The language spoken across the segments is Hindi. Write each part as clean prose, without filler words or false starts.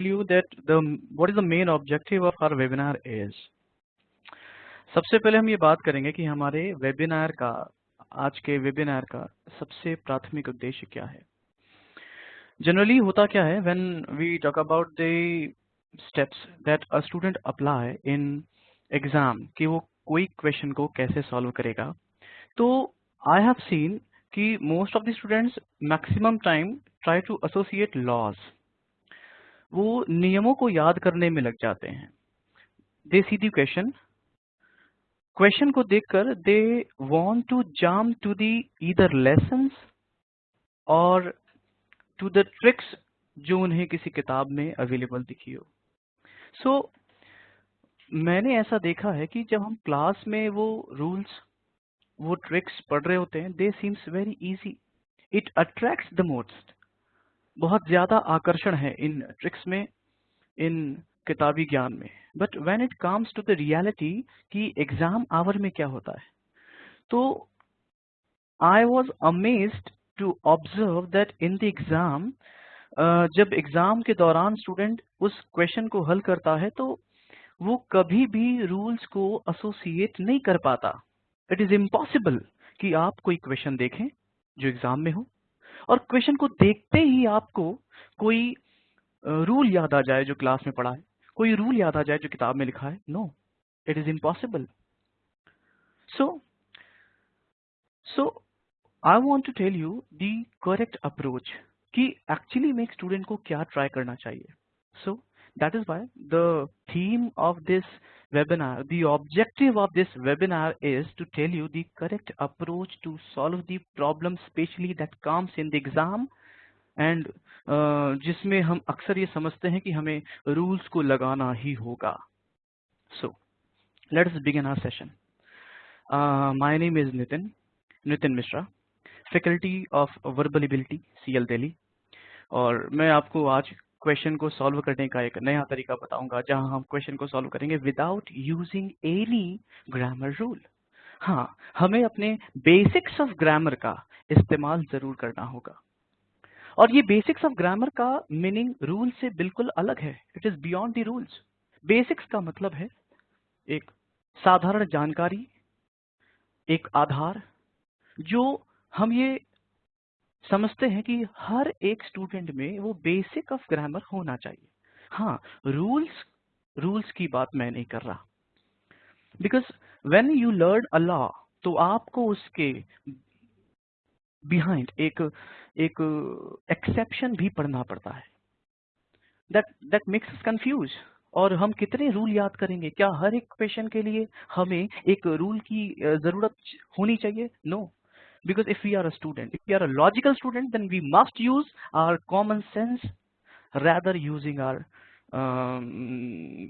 you that what is the main objective of our webinar is. सबसे पहले हम ये बात करेंगे कि हमारे वेबिनार का, आज के वेबिनार का सबसे प्राथमिक उद्देश्य क्या है। जनरली होता क्या है, when we talk about the steps that a student apply in exam, कि वो कोई क्वेश्चन को कैसे सॉल्व करेगा, तो I have seen कि most of the students maximum time try to associate laws, वो नियमों को याद करने में लग जाते हैं। दे सी दी क्वेश्चन को देखकर they want to jump to the either lessons और टू द ट्रिक्स जो उन्हें किसी किताब में अवेलेबल दिखी हो। सो मैंने ऐसा देखा है कि जब हम क्लास में वो रूल्स, वो ट्रिक्स पढ़ रहे होते हैं, they seems very easy, it attracts the most. बहुत ज्यादा आकर्षण है इन ट्रिक्स में, इन किताबी ज्ञान में। But when it comes to the reality कि एग्जाम आवर में क्या होता है, तो I was amazed to observe that in the exam, जब एग्जाम के दौरान स्टूडेंट उस क्वेश्चन को हल करता है तो वो कभी भी रूल्स को एसोसिएट नहीं कर पाता। इट इज इम्पॉसिबल कि आप कोई क्वेश्चन देखें जो एग्जाम में हो और क्वेश्चन को देखते ही आपको कोई रूल याद आ जाए जो क्लास में पढ़ा है, कोई रूल याद आ जाए जो किताब में लिखा है। No, it is impossible. So I want to tell you the correct approach कि एक्चुअली में एक स्टूडेंट को क्या ट्राई करना चाहिए। So that is why the theme of this webinar, the objective of this webinar is to tell you the correct approach to solve the problem, especially that comes in the exam, and जिसमें हम अक्सर ये समझते हैं कि हमें रूल्स को लगाना ही होगा। So let us begin our session. My name is Nitin Mishra, faculty of Verbal Ability, CL Delhi, और मैं आपको आज क्वेश्चन को सॉल्व करने का एक नया तरीका बताऊंगा जहां हम क्वेश्चन को सॉल्व करेंगे without using any grammar rule. हाँ, हमें अपने बेसिक्स ऑफ ग्रामर का इस्तेमाल जरूर करना होगा, और ये बेसिक्स ऑफ ग्रामर का मीनिंग रूल से बिल्कुल अलग है। It is beyond the rules. Basics का मतलब है एक साधारण जानकारी, एक आधार, जो हम ये समझते हैं कि हर एक स्टूडेंट में वो बेसिक ऑफ ग्रामर होना चाहिए। हाँ, रूल्स की बात मैं नहीं कर रहा, because when you learn a law तो आपको उसके बिहाइंड एक एक्सेप्शन भी पढ़ना पड़ता है। That makes us confuse. और हम कितने रूल याद करेंगे? क्या हर एक क्वेश्चन के लिए हमें एक रूल की जरूरत होनी चाहिए? No, because if we are a student, if we are a logical student, then we must use our common sense rather using our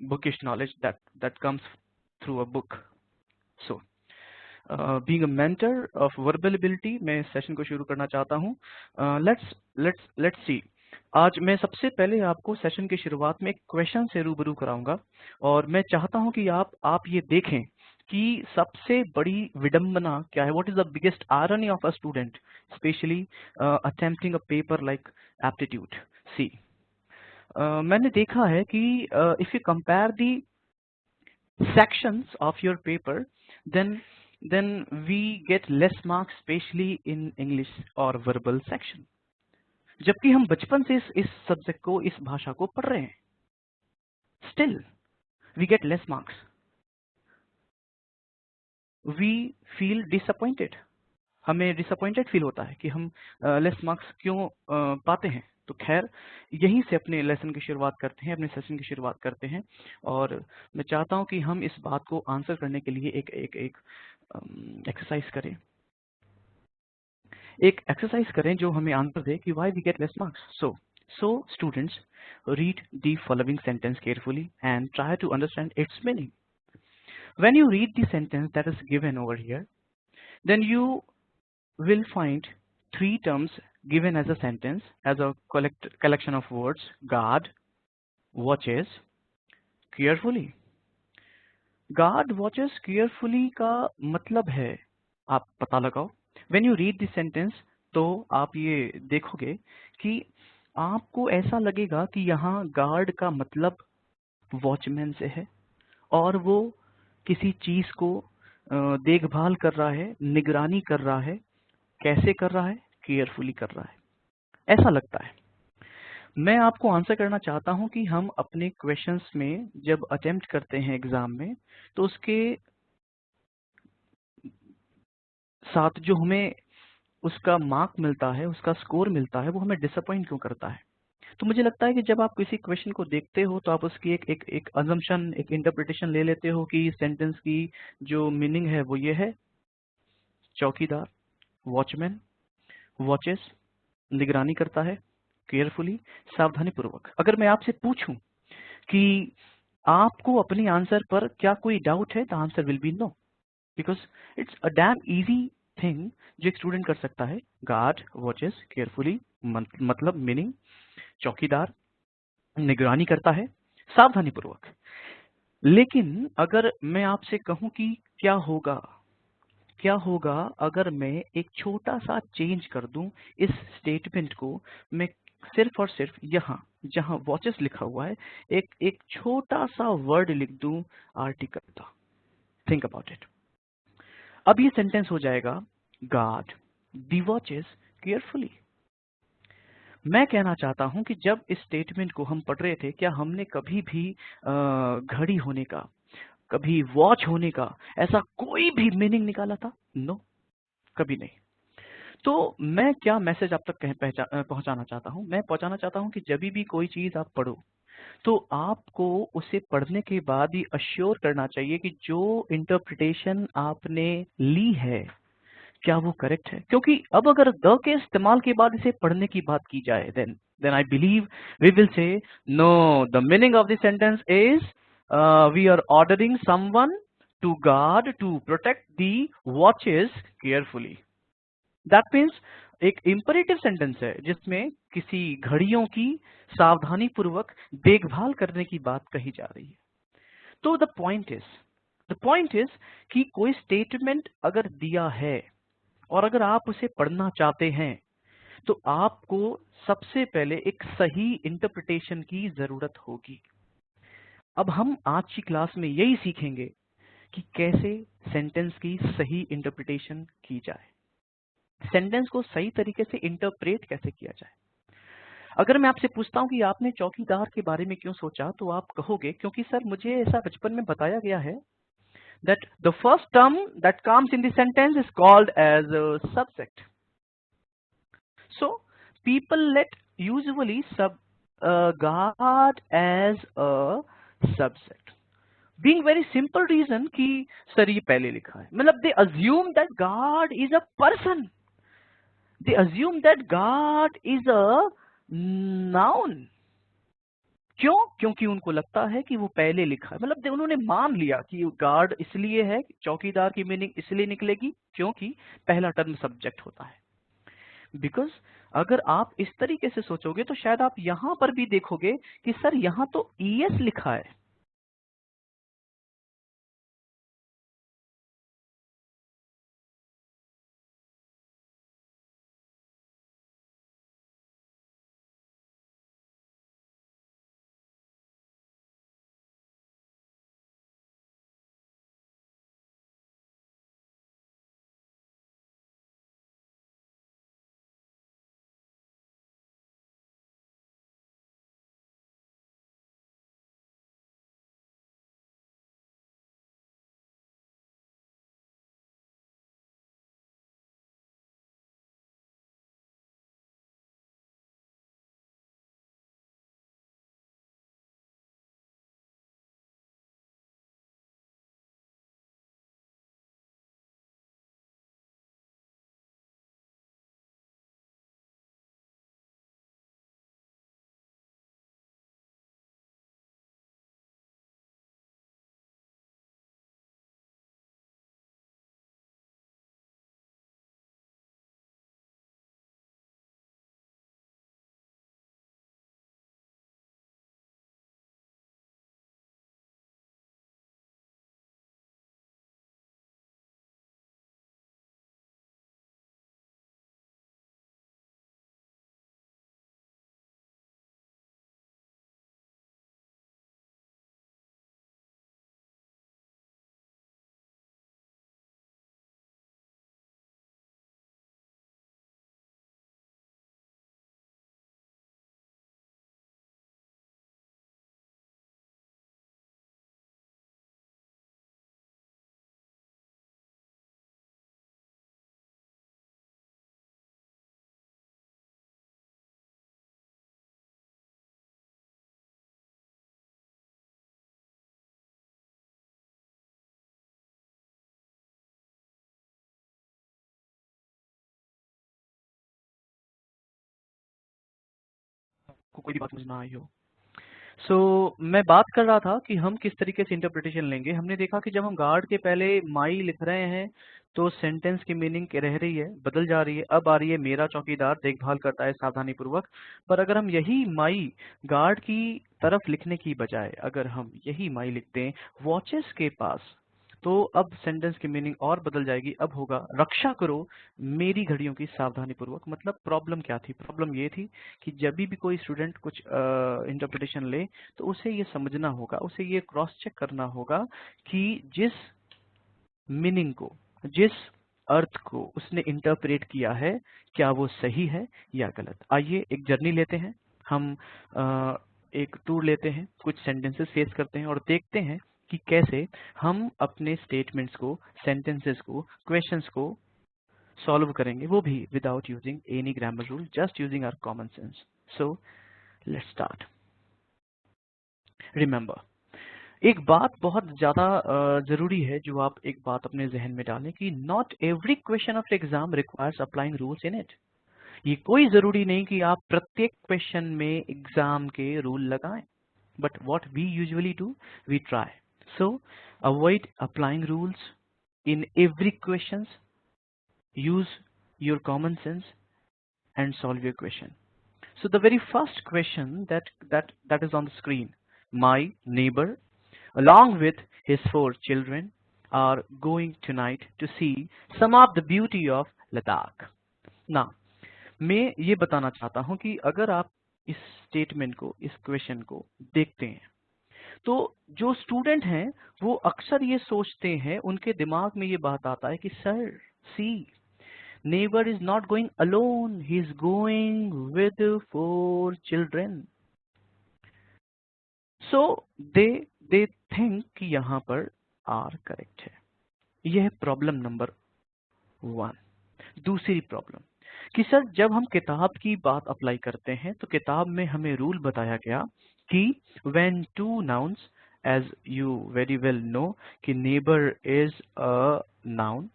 bookish knowledge that comes through a book. So being a mentor of verbal ability, मैं सेशन को शुरू करना चाहता हूँ। let's see, आज मैं सबसे पहले आपको सेशन की शुरुआत में एक क्वेश्चन से रूबरू कराऊंगा, और मैं चाहता हूं कि आप ये देखें कि सबसे बड़ी विडंबना क्या है। What is the biggest irony of a student specially attempting a paper like aptitude. See, मैंने देखा है कि if you compare the sections of your paper, then we get less marks, especially in English or verbal section, जबकि हम बचपन से इस सब्जेक्ट को, इस भाषा को पढ़ रहे हैं। Still we get less marks, we feel disappointed, हमें डिसअपॉइंटेड फील होता है कि हम लेस मार्क्स क्यों पाते हैं। तो खैर, यहीं से अपने लेसन की शुरुआत करते हैं, अपने सेशन की शुरुआत करते हैं, और मैं चाहता हूं कि हम इस बात को आंसर करने के लिए एक एक्सरसाइज करें, एक एक्सरसाइज करें जो हमें आंसर दे कि why we get less marks. So students, read the following sentence carefully and try to understand its meaning. When you read the sentence that is given over here, then you will find three terms given as a sentence, as a collection of words: guard, watches, carefully. Guard watches carefully का मतलब है, आप पता लगाओ। When you read the sentence, तो आप ये देखोगे कि आपको ऐसा लगेगा कि यहाँ गार्ड का मतलब वॉचमैन से है और वो किसी चीज को देखभाल कर रहा है, निगरानी कर रहा है। कैसे कर रहा है? केयरफुली कर रहा है, ऐसा लगता है। मैं आपको आंसर करना चाहता हूं कि हम अपने क्वेश्चंस में जब अटेम्प्ट करते हैं एग्जाम में, तो उसके साथ जो हमें उसका मार्क मिलता है, उसका स्कोर मिलता है, वो हमें डिसअपॉइंट क्यों करता है? तो मुझे लगता है कि जब आप किसी क्वेश्चन को देखते हो तो आप उसकी एक अजम्पशन, एक इंटरप्रिटेशन ले लेते हो कि इस सेंटेंस की जो मीनिंग है वो ये है, चौकीदार, वॉचमैन, वॉचेस, निगरानी करता है, केयरफुली, सावधानी पूर्वक। अगर मैं आपसे पूछूं कि आपको अपने आंसर पर क्या कोई डाउट है, the answer will be no, because it's a damn easy thing जो एक स्टूडेंट कर सकता है। गार्ड वॉचेस केयरफुली, मतलब मीनिंग, चौकीदार निगरानी करता है सावधानी पूर्वक। लेकिन अगर मैं आपसे कहूं कि क्या होगा अगर मैं एक छोटा सा चेंज कर दूं इस स्टेटमेंट को, मैं सिर्फ और सिर्फ यहाँ जहां वॉचेस लिखा हुआ है एक छोटा सा वर्ड लिख दूं, आर्टिकल का। Think about it. अब ये सेंटेंस हो जाएगा, गार्ड दी वॉचेस केयरफुली। मैं कहना चाहता हूं कि जब इस स्टेटमेंट को हम पढ़ रहे थे, क्या हमने कभी भी घड़ी होने का, कभी वॉच होने का ऐसा कोई भी मीनिंग निकाला था? नो, कभी नहीं। तो मैं क्या मैसेज आप तक पहुंचाना चाहता हूं? मैं पहुंचाना चाहता हूं कि जब भी कोई चीज आप पढ़ो, तो आपको उसे पढ़ने के बाद ही अश्योर करना चाहिए कि जो इंटरप्रिटेशन आपने ली है, क्या वो करेक्ट है। क्योंकि अब अगर द के इस्तेमाल के बाद इसे पढ़ने की बात की जाए, then I believe we will say no, the meaning of the sentence is we are ordering someone to guard, to protect the watches carefully. That means एक इंपरेटिव सेंटेंस है जिसमें किसी घड़ियों की सावधानी पूर्वक देखभाल करने की बात कही जा रही है। तो द पॉइंट इज कि कोई स्टेटमेंट अगर दिया है और अगर आप उसे पढ़ना चाहते हैं, तो आपको सबसे पहले एक सही इंटरप्रिटेशन की जरूरत होगी। अब हम आज की क्लास में यही सीखेंगे कि कैसे सेंटेंस की सही इंटरप्रिटेशन की जाए, सेंटेंस को सही तरीके से इंटरप्रेट कैसे किया जाए। अगर मैं आपसे पूछता हूं कि आपने चौकीदार के बारे में क्यों सोचा, तो आप कहोगे क्योंकि सर मुझे ऐसा बचपन में बताया गया है that the first term that comes in the sentence is called as a subject. So people let usually guard as a subject, being very simple reason कि सर ये पहले लिखा है, मतलब they assume that God is a person, they assume that God is a noun. क्यों? क्योंकि उनको लगता है कि वो पहले लिखा है, मतलब उन्होंने मान लिया कि गार्ड इसलिए है, चौकीदार की मीनिंग इसलिए निकलेगी क्योंकि पहला टर्म सब्जेक्ट होता है। बिकॉज अगर आप इस तरीके से सोचोगे तो शायद आप यहां पर भी देखोगे कि सर यहां तो ईएस लिखा है, आपको कोई भी बात समझ ना आई हो। मैं बात कर रहा था कि हम किस तरीके से इंटरप्रिटेशन लेंगे। हमने देखा कि जब हम गार्ड के पहले माई लिख रहे हैं तो सेंटेंस की मीनिंग रह रही है, बदल जा रही है। अब आ रही है मेरा चौकीदार देखभाल करता है सावधानी पूर्वक। पर अगर हम यही माई गार्ड की तरफ लिखने की बजाय अगर हम यही माई लिखते हैं वॉचेस के पास, तो अब सेंटेंस की मीनिंग और बदल जाएगी। अब होगा रक्षा करो मेरी घड़ियों की सावधानी पूर्वक। मतलब प्रॉब्लम क्या थी? प्रॉब्लम ये थी कि जब भी कोई स्टूडेंट कुछ इंटरप्रिटेशन ले तो उसे ये समझना होगा, उसे ये क्रॉस चेक करना होगा कि जिस मीनिंग को, जिस अर्थ को उसने इंटरप्रेट किया है क्या वो सही है या गलत। आइए एक जर्नी लेते हैं, हम एक टूर लेते हैं, कुछ सेंटेंसेस फेस करते हैं और देखते हैं कि कैसे हम अपने स्टेटमेंट्स को, सेंटेंसेस को, क्वेश्चंस को सॉल्व करेंगे, वो भी without using any grammar rule, just using our common sense. So let's start. Remember, एक बात बहुत ज्यादा जरूरी है जो आप एक बात अपने जहन में डालें कि not every question of exam requires applying rules in it. ये कोई जरूरी नहीं कि आप प्रत्येक क्वेश्चन में एग्जाम के रूल लगाएं, but what we usually do, we try. So avoid applying rules in every question, use your common sense and solve your question. So the very first question that is on the screen, my neighbor along with his 4 children are going tonight to see some of the beauty of Ladakh. Now, मैं ये बताना चाहता हूँ कि अगर आप इस स्टेटमेंट को, इस क्वेश्चन को देखते हैं तो जो स्टूडेंट हैं वो अक्सर ये सोचते हैं, उनके दिमाग में ये बात आता है कि sir see, neighbor is not going alone, he is going with 4 children. So they think कि यहाँ पर R करेक्ट है। यह प्रॉब्लम नंबर 1। दूसरी प्रॉब्लम कि सर जब हम किताब की बात अप्लाई करते हैं तो किताब में हमें रूल बताया गया कि when two nouns, as you very well know कि neighbor is a noun,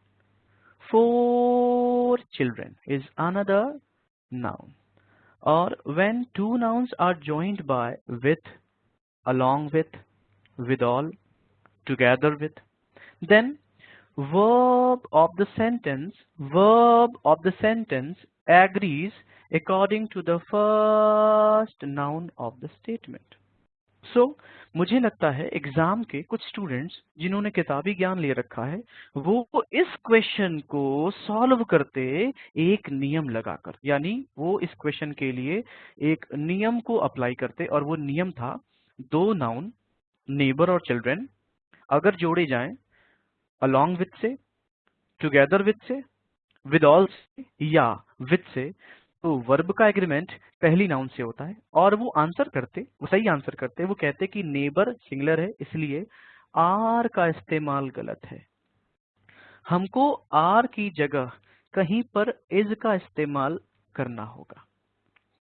4 children is another noun, or when two nouns are joined by, with, along with all, together with, then verb of the sentence agrees according to the first noun of the statement. मुझे लगता है एग्जाम के कुछ स्टूडेंट्स जिन्होंने किताबी ज्ञान ले रखा है वो इस क्वेश्चन को सॉल्व करते एक नियम लगाकर, यानी वो इस क्वेश्चन के लिए एक नियम को अप्लाई करते, और वो नियम था 2 नाउन नेबर और चिल्ड्रन अगर जोड़े जाएं अलोंग विथ से, टुगेदर विथ से, विद ऑल से या विथ से, तो वर्ब का एग्रीमेंट पहली नाउन से होता है। और वो आंसर करते, वो सही आंसर करते, वो कहते कि नेबर सिंगुलर है इसलिए आर का इस्तेमाल गलत है, हमको आर की जगह कहीं पर इज का इस्तेमाल करना होगा।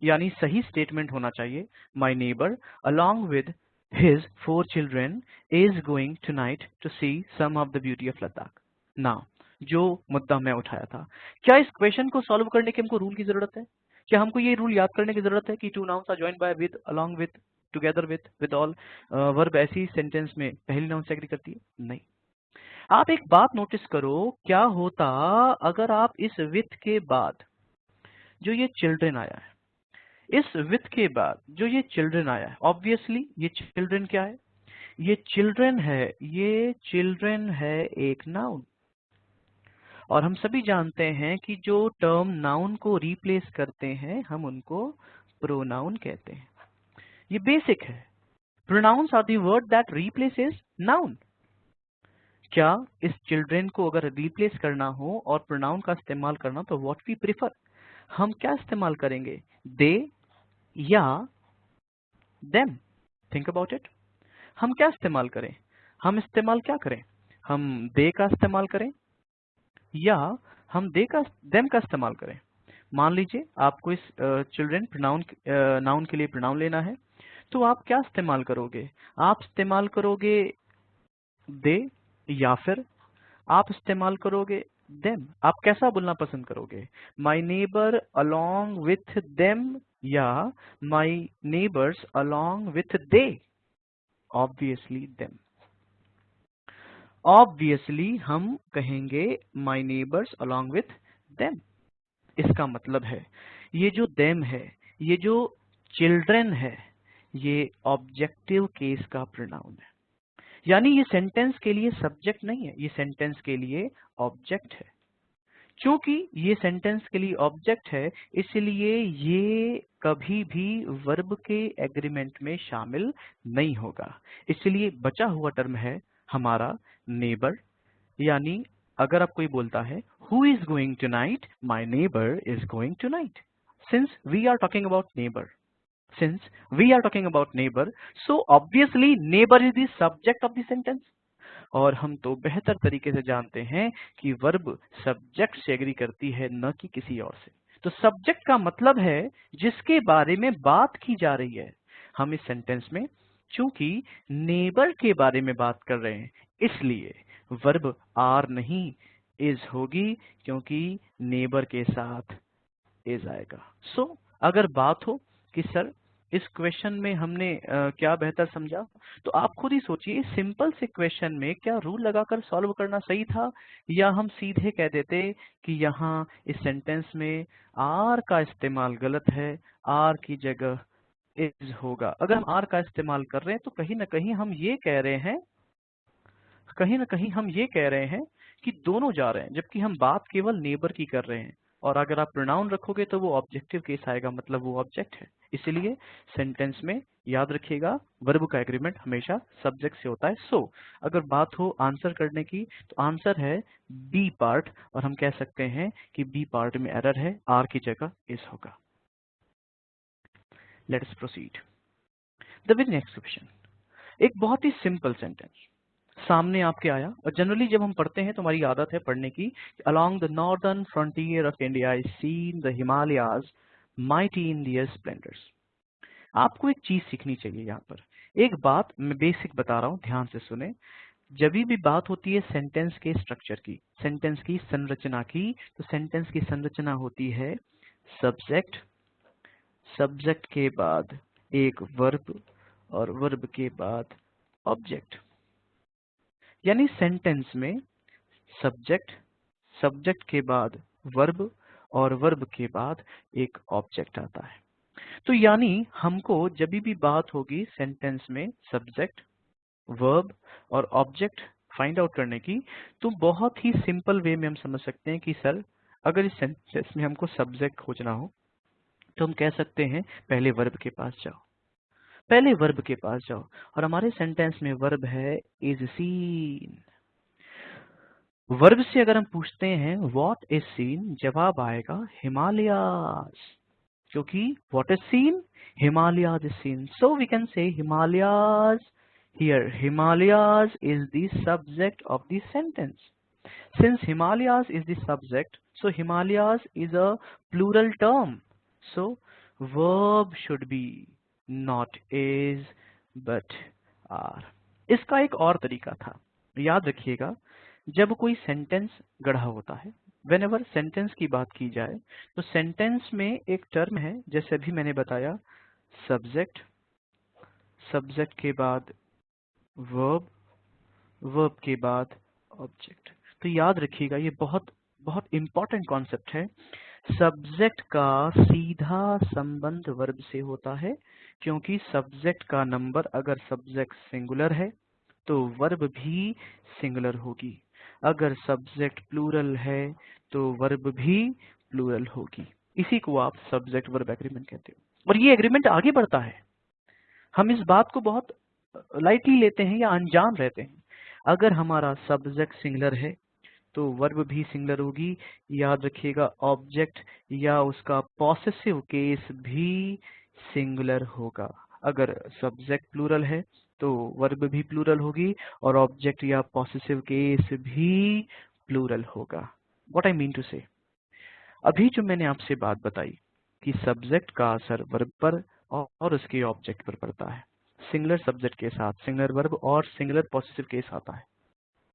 यानी सही स्टेटमेंट होना चाहिए my neighbour along with his 4 children is going tonight to see some of the beauty of Ladakh. Now जो मुद्दा मैं उठाया था, क्या इस क्वेश्चन को सॉल्व करने के हमको रूल की जरूरत है? क्या हमको ये रूल याद करने की जरूरत है कि two nouns are joined by, with, along with, together with all, verb ऐसी सेंटेंस में पहली नाउन से एग्री करती है? नहीं। आप एक बात नोटिस करो, क्या होता अगर आप इस विथ के बाद जो ये चिल्ड्रन आया है, इस विथ के बाद जो ये चिल्ड्रन आया है, ऑब्वियसली ये चिल्ड्रन क्या है? ये चिल्ड्रन है, ये चिल्ड्रन है एक नाउन। और हम सभी जानते हैं कि जो टर्म नाउन को रिप्लेस करते हैं हम उनको प्रोनाउन कहते हैं। ये बेसिक है। Pronouns are the word that replaces noun. क्या इस चिल्ड्रन को अगर रिप्लेस करना हो और प्रोनाउन का इस्तेमाल करना तो व्हाट वी प्रेफर, हम क्या इस्तेमाल करेंगे? दे या देम? Think about it. हम क्या इस्तेमाल करें? हम इस्तेमाल क्या करें? हम दे का इस्तेमाल करें या हम देम का इस्तेमाल करें? मान लीजिए आपको इस चिल्ड्रन प्रोनाउन नाउन के लिए प्रोनाउन लेना है, तो आप क्या इस्तेमाल करोगे? आप इस्तेमाल करोगे दे या फिर आप इस्तेमाल करोगे देम? आप कैसा बोलना पसंद करोगे? माई नेबर अलोंग विथ देम या my neighbors along with they, obviously them। obviously हम कहेंगे my neighbors along with them। इसका मतलब है ये जो them है, ये जो children है, ये ऑब्जेक्टिव केस का प्रोनाउन है। यानी ये सेंटेंस के लिए सब्जेक्ट नहीं है, ये सेंटेंस के लिए ऑब्जेक्ट है। चूंकि ये सेंटेंस के लिए ऑब्जेक्ट है, इसलिए ये कभी भी वर्ब के एग्रीमेंट में शामिल नहीं होगा। इसलिए बचा हुआ टर्म है हमारा नेबर। यानी अगर आप कोई बोलता है who is going tonight, my neighbour is going tonight. Since we are talking about neighbour, since we are talking about neighbor, so obviously neighbor is the subject of the sentence। और हम तो बेहतर तरीके से जानते हैं कि वर्ब सब्जेक्ट से एग्री करती है, न कि किसी और से। तो सब्जेक्ट का मतलब है जिसके बारे में बात की जा रही है। हम इस सेंटेंस में चूंकि नेबर के बारे में बात कर रहे हैं, इसलिए वर्ब आर नहीं इज होगी, क्योंकि नेबर के साथ इज आएगा। सो अगर बात हो कि सर इस क्वेश्चन में हमने क्या बेहतर समझा, तो आप खुद ही सोचिए इस सिंपल से क्वेश्चन में क्या रूल लगाकर सॉल्व करना सही था, या हम सीधे कह देते कि यहाँ इस सेंटेंस में आर का इस्तेमाल गलत है, आर की जगह इज होगा। अगर हम आर का इस्तेमाल कर रहे हैं तो कहीं ना कहीं हम ये कह रहे हैं कि दोनों जा रहे हैं, जबकि हम बात केवल नेबर की कर रहे हैं। और अगर आप प्रोनाउन रखोगे तो वो ऑब्जेक्टिव केस आएगा, मतलब वो ऑब्जेक्ट है। इसलिए सेंटेंस में याद रखिएगा वर्ब का एग्रीमेंट हमेशा सब्जेक्ट से होता है। सो अगर बात हो आंसर करने की, तो आंसर है बी पार्ट, और हम कह सकते हैं कि बी पार्ट में एरर है, आर की जगह इज होगा। Let's proceed the next question. एक बहुत ही सिंपल सेंटेंस सामने आपके आया, और जनरली जब हम पढ़ते हैं तो हमारी आदत है पढ़ने की, along the northern frontier of India is seen the Himalayas mighty in their splendours. आपको एक चीज सीखनी चाहिए यहाँ पर। एक बात मैं बेसिक बता रहा हूँ, ध्यान से सुने। जब भी बात होती है सेंटेंस के स्ट्रक्चर की, सेंटेंस की संरचना की, तो सेंटेंस की संरचना होती है सब्जेक्ट, सब्जेक्ट के बाद एक वर्ब, और वर्ब के बाद ऑब्जेक्ट। यानी सेंटेंस में सब्जेक्ट, सब्जेक्ट के बाद वर्ब, और वर्ब के बाद एक ऑब्जेक्ट आता है। तो यानी हमको जब भी बात होगी सेंटेंस में सब्जेक्ट, वर्ब और ऑब्जेक्ट फाइंड आउट करने की, तो बहुत ही सिंपल वे में हम समझ सकते हैं कि सर अगर इस सेंटेंस में हमको सब्जेक्ट खोजना हो, तो हम कह सकते हैं पहले वर्ब के पास जाओ, पहले वर्ब के पास जाओ। और हमारे सेंटेंस में वर्ब है इज सीन। वर्ब से अगर हम पूछते हैं व्हाट इज सीन, जवाब आएगा हिमालयाज, क्योंकि what is seen, Himalayas is seen. So we can say Himalayas here, Himalayas is the subject of the sentence. Since Himalayas is the subject, so Himalayas is a plural term. So verb should be not is but are। इसका एक और तरीका था, याद रखिएगा। जब कोई सेंटेंस गढ़ा होता है, whenever सेंटेंस की बात की जाए, तो सेंटेंस में एक टर्म है, जैसे अभी मैंने बताया सब्जेक्ट, सब्जेक्ट के बाद वर्ब, वर्ब के बाद ऑब्जेक्ट। तो याद रखिएगा ये बहुत बहुत इंपॉर्टेंट कॉन्सेप्ट है। सब्जेक्ट का सीधा संबंध वर्ब से होता है, क्योंकि सब्जेक्ट का नंबर, अगर सब्जेक्ट सिंगुलर है तो वर्ब भी सिंगुलर होगी, अगर सब्जेक्ट प्लूरल है तो वर्ब भी प्लूरल होगी। इसी को आप सब्जेक्ट वर्ब एग्रीमेंट कहते हो। और ये एग्रीमेंट आगे बढ़ता है, हम इस बात को बहुत लाइटली लेते हैं या अनजान रहते हैं। अगर हमारा सब्जेक्ट सिंगुलर है तो वर्ब भी सिंगुलर होगी। याद रखिएगा ऑब्जेक्ट या उसका पॉसेसिव केस भी सिंगुलर होगा। अगर सब्जेक्ट प्लूरल है तो वर्ब भी प्लूरल होगी, और ऑब्जेक्ट या पॉसेसिव केस भी प्लूरल होगा। व्हाट आई मीन टू से, अभी जो मैंने आपसे बात बताई कि सब्जेक्ट का असर वर्ब पर और उसके ऑब्जेक्ट पर पड़ता है, सिंगुलर सब्जेक्ट के साथ सिंगुलर वर्ब और सिंगुलर पॉसेसिव केस आता है,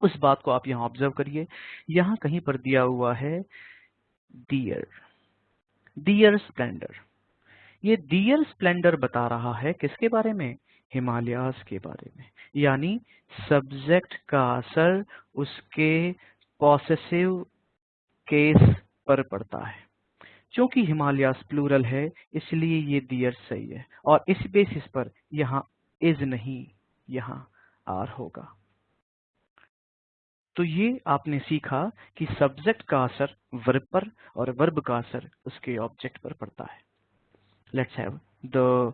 उस बात को आप यहाँ ऑब्जर्व करिए। यहाँ कहीं पर दिया हुआ है डियर, डियर स्प्लेंडर। ये डियर स्प्लेंडर बता रहा है किसके बारे में? हिमालयास के बारे में। यानी सब्जेक्ट का असर उसके पॉसेसिव केस पर पड़ता है। क्योंकि हिमालयास प्लूरल है इसलिए ये डियर सही है, और इस बेसिस पर यहाँ इज नहीं, यहाँ आर होगा। तो ये आपने सीखा कि सब्जेक्ट का असर वर्ब पर और वर्ब का असर उसके ऑब्जेक्ट पर पड़ता है। Let's have the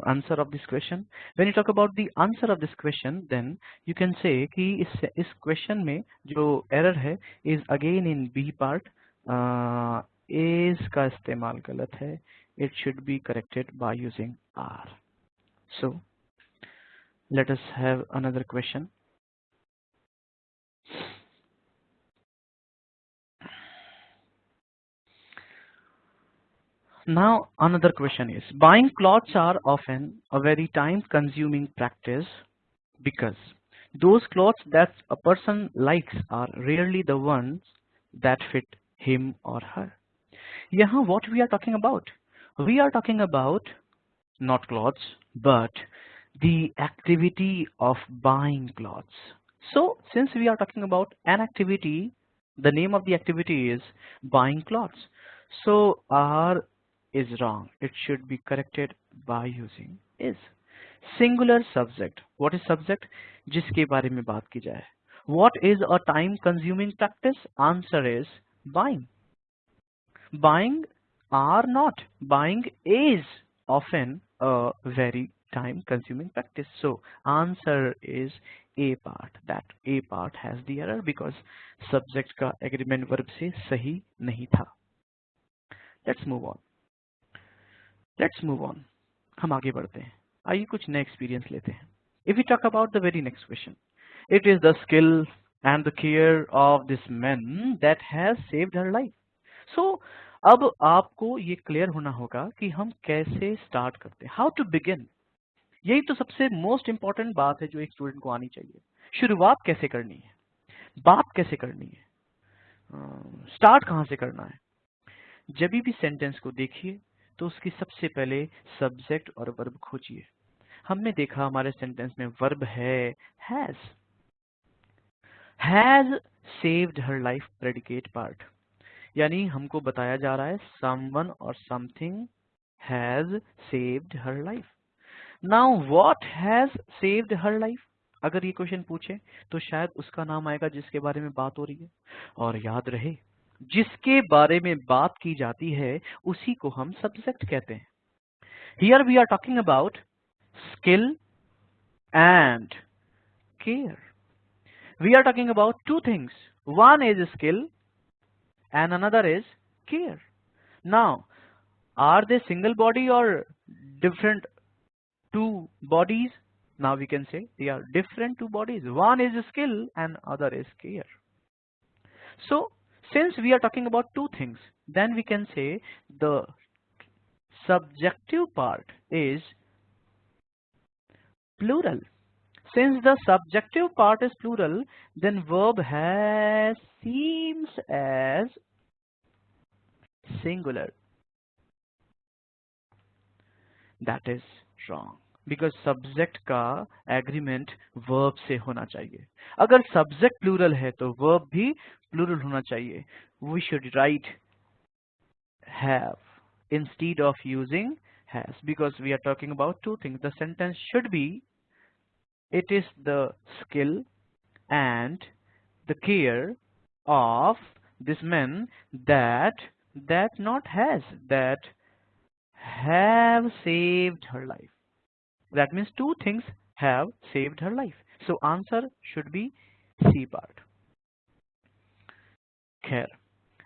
answer of this question. When you talk about the answer of this question, then you can say कि इस question में जो error है is again in B part. Is का इस्तेमाल गलत है. It should be corrected by using R. So let us have another question. Now another question is, buying clothes are often a very time consuming practice because those clothes that a person likes are rarely the ones that fit him or her. Yahan what we are talking about? We are talking about not clothes but the activity of buying clothes. So since we are talking about an activity, the name of the activity is buying clothes. So our is wrong. It should be corrected by using is. Singular subject. What is subject? जिसके बारे में बात की जाए. What is a time consuming practice? Answer is buying. Buying are not. Buying is often a very time consuming practice. So answer is A part. That A part has the error because subject का agreement verb से सही नहीं था. Let's move on. Let's move on. हम आगे बढ़ते हैं. आइए कुछ नए एक्सपीरियंस लेते हैं. If we talk about the very next question, it is the skill and the care of this man that has saved her life. So अब आपको ये क्लियर होना होगा कि हम कैसे स्टार्ट करते हैं. How to begin. यही तो सबसे मोस्ट इंपॉर्टेंट बात है जो एक स्टूडेंट को आनी चाहिए. शुरुआत कैसे करनी है, बात कैसे करनी है, स्टार्ट कहाँ से करना है. जब भी सेंटेंस को देखिए तो उसकी सबसे पहले सब्जेक्ट और वर्ब खोजिए. हमने देखा हमारे सेंटेंस में वर्ब है has. Has saved her life predicate part, यानी हमको बताया जा रहा है someone और something has saved her life. Now what has saved her life? अगर ये क्वेश्चन पूछे तो शायद उसका नाम आएगा जिसके बारे में बात हो रही है. और याद रहे जिसके बारे में बात की जाती है उसी को हम सब्जेक्ट कहते हैं. Here we are talking about skill and care. We are talking about two things. One is skill and another is care. Now, are they single body or different two bodies? Now we can say they are different two bodies. One is skill and other is care. So, since we are talking about two things, then we can say the subjective part is plural. Since the subjective part is plural, then verb has seems as singular. That is wrong because subject का agreement verb से होना चाहिए. अगर subject plural है तो verb भी plural होना चाहिए. We should write have instead of using has because we are talking about two things. The sentence should be it is the skill and the care of this man that not has that have saved her life. That means two things have saved her life. So answer should be C part. खैर,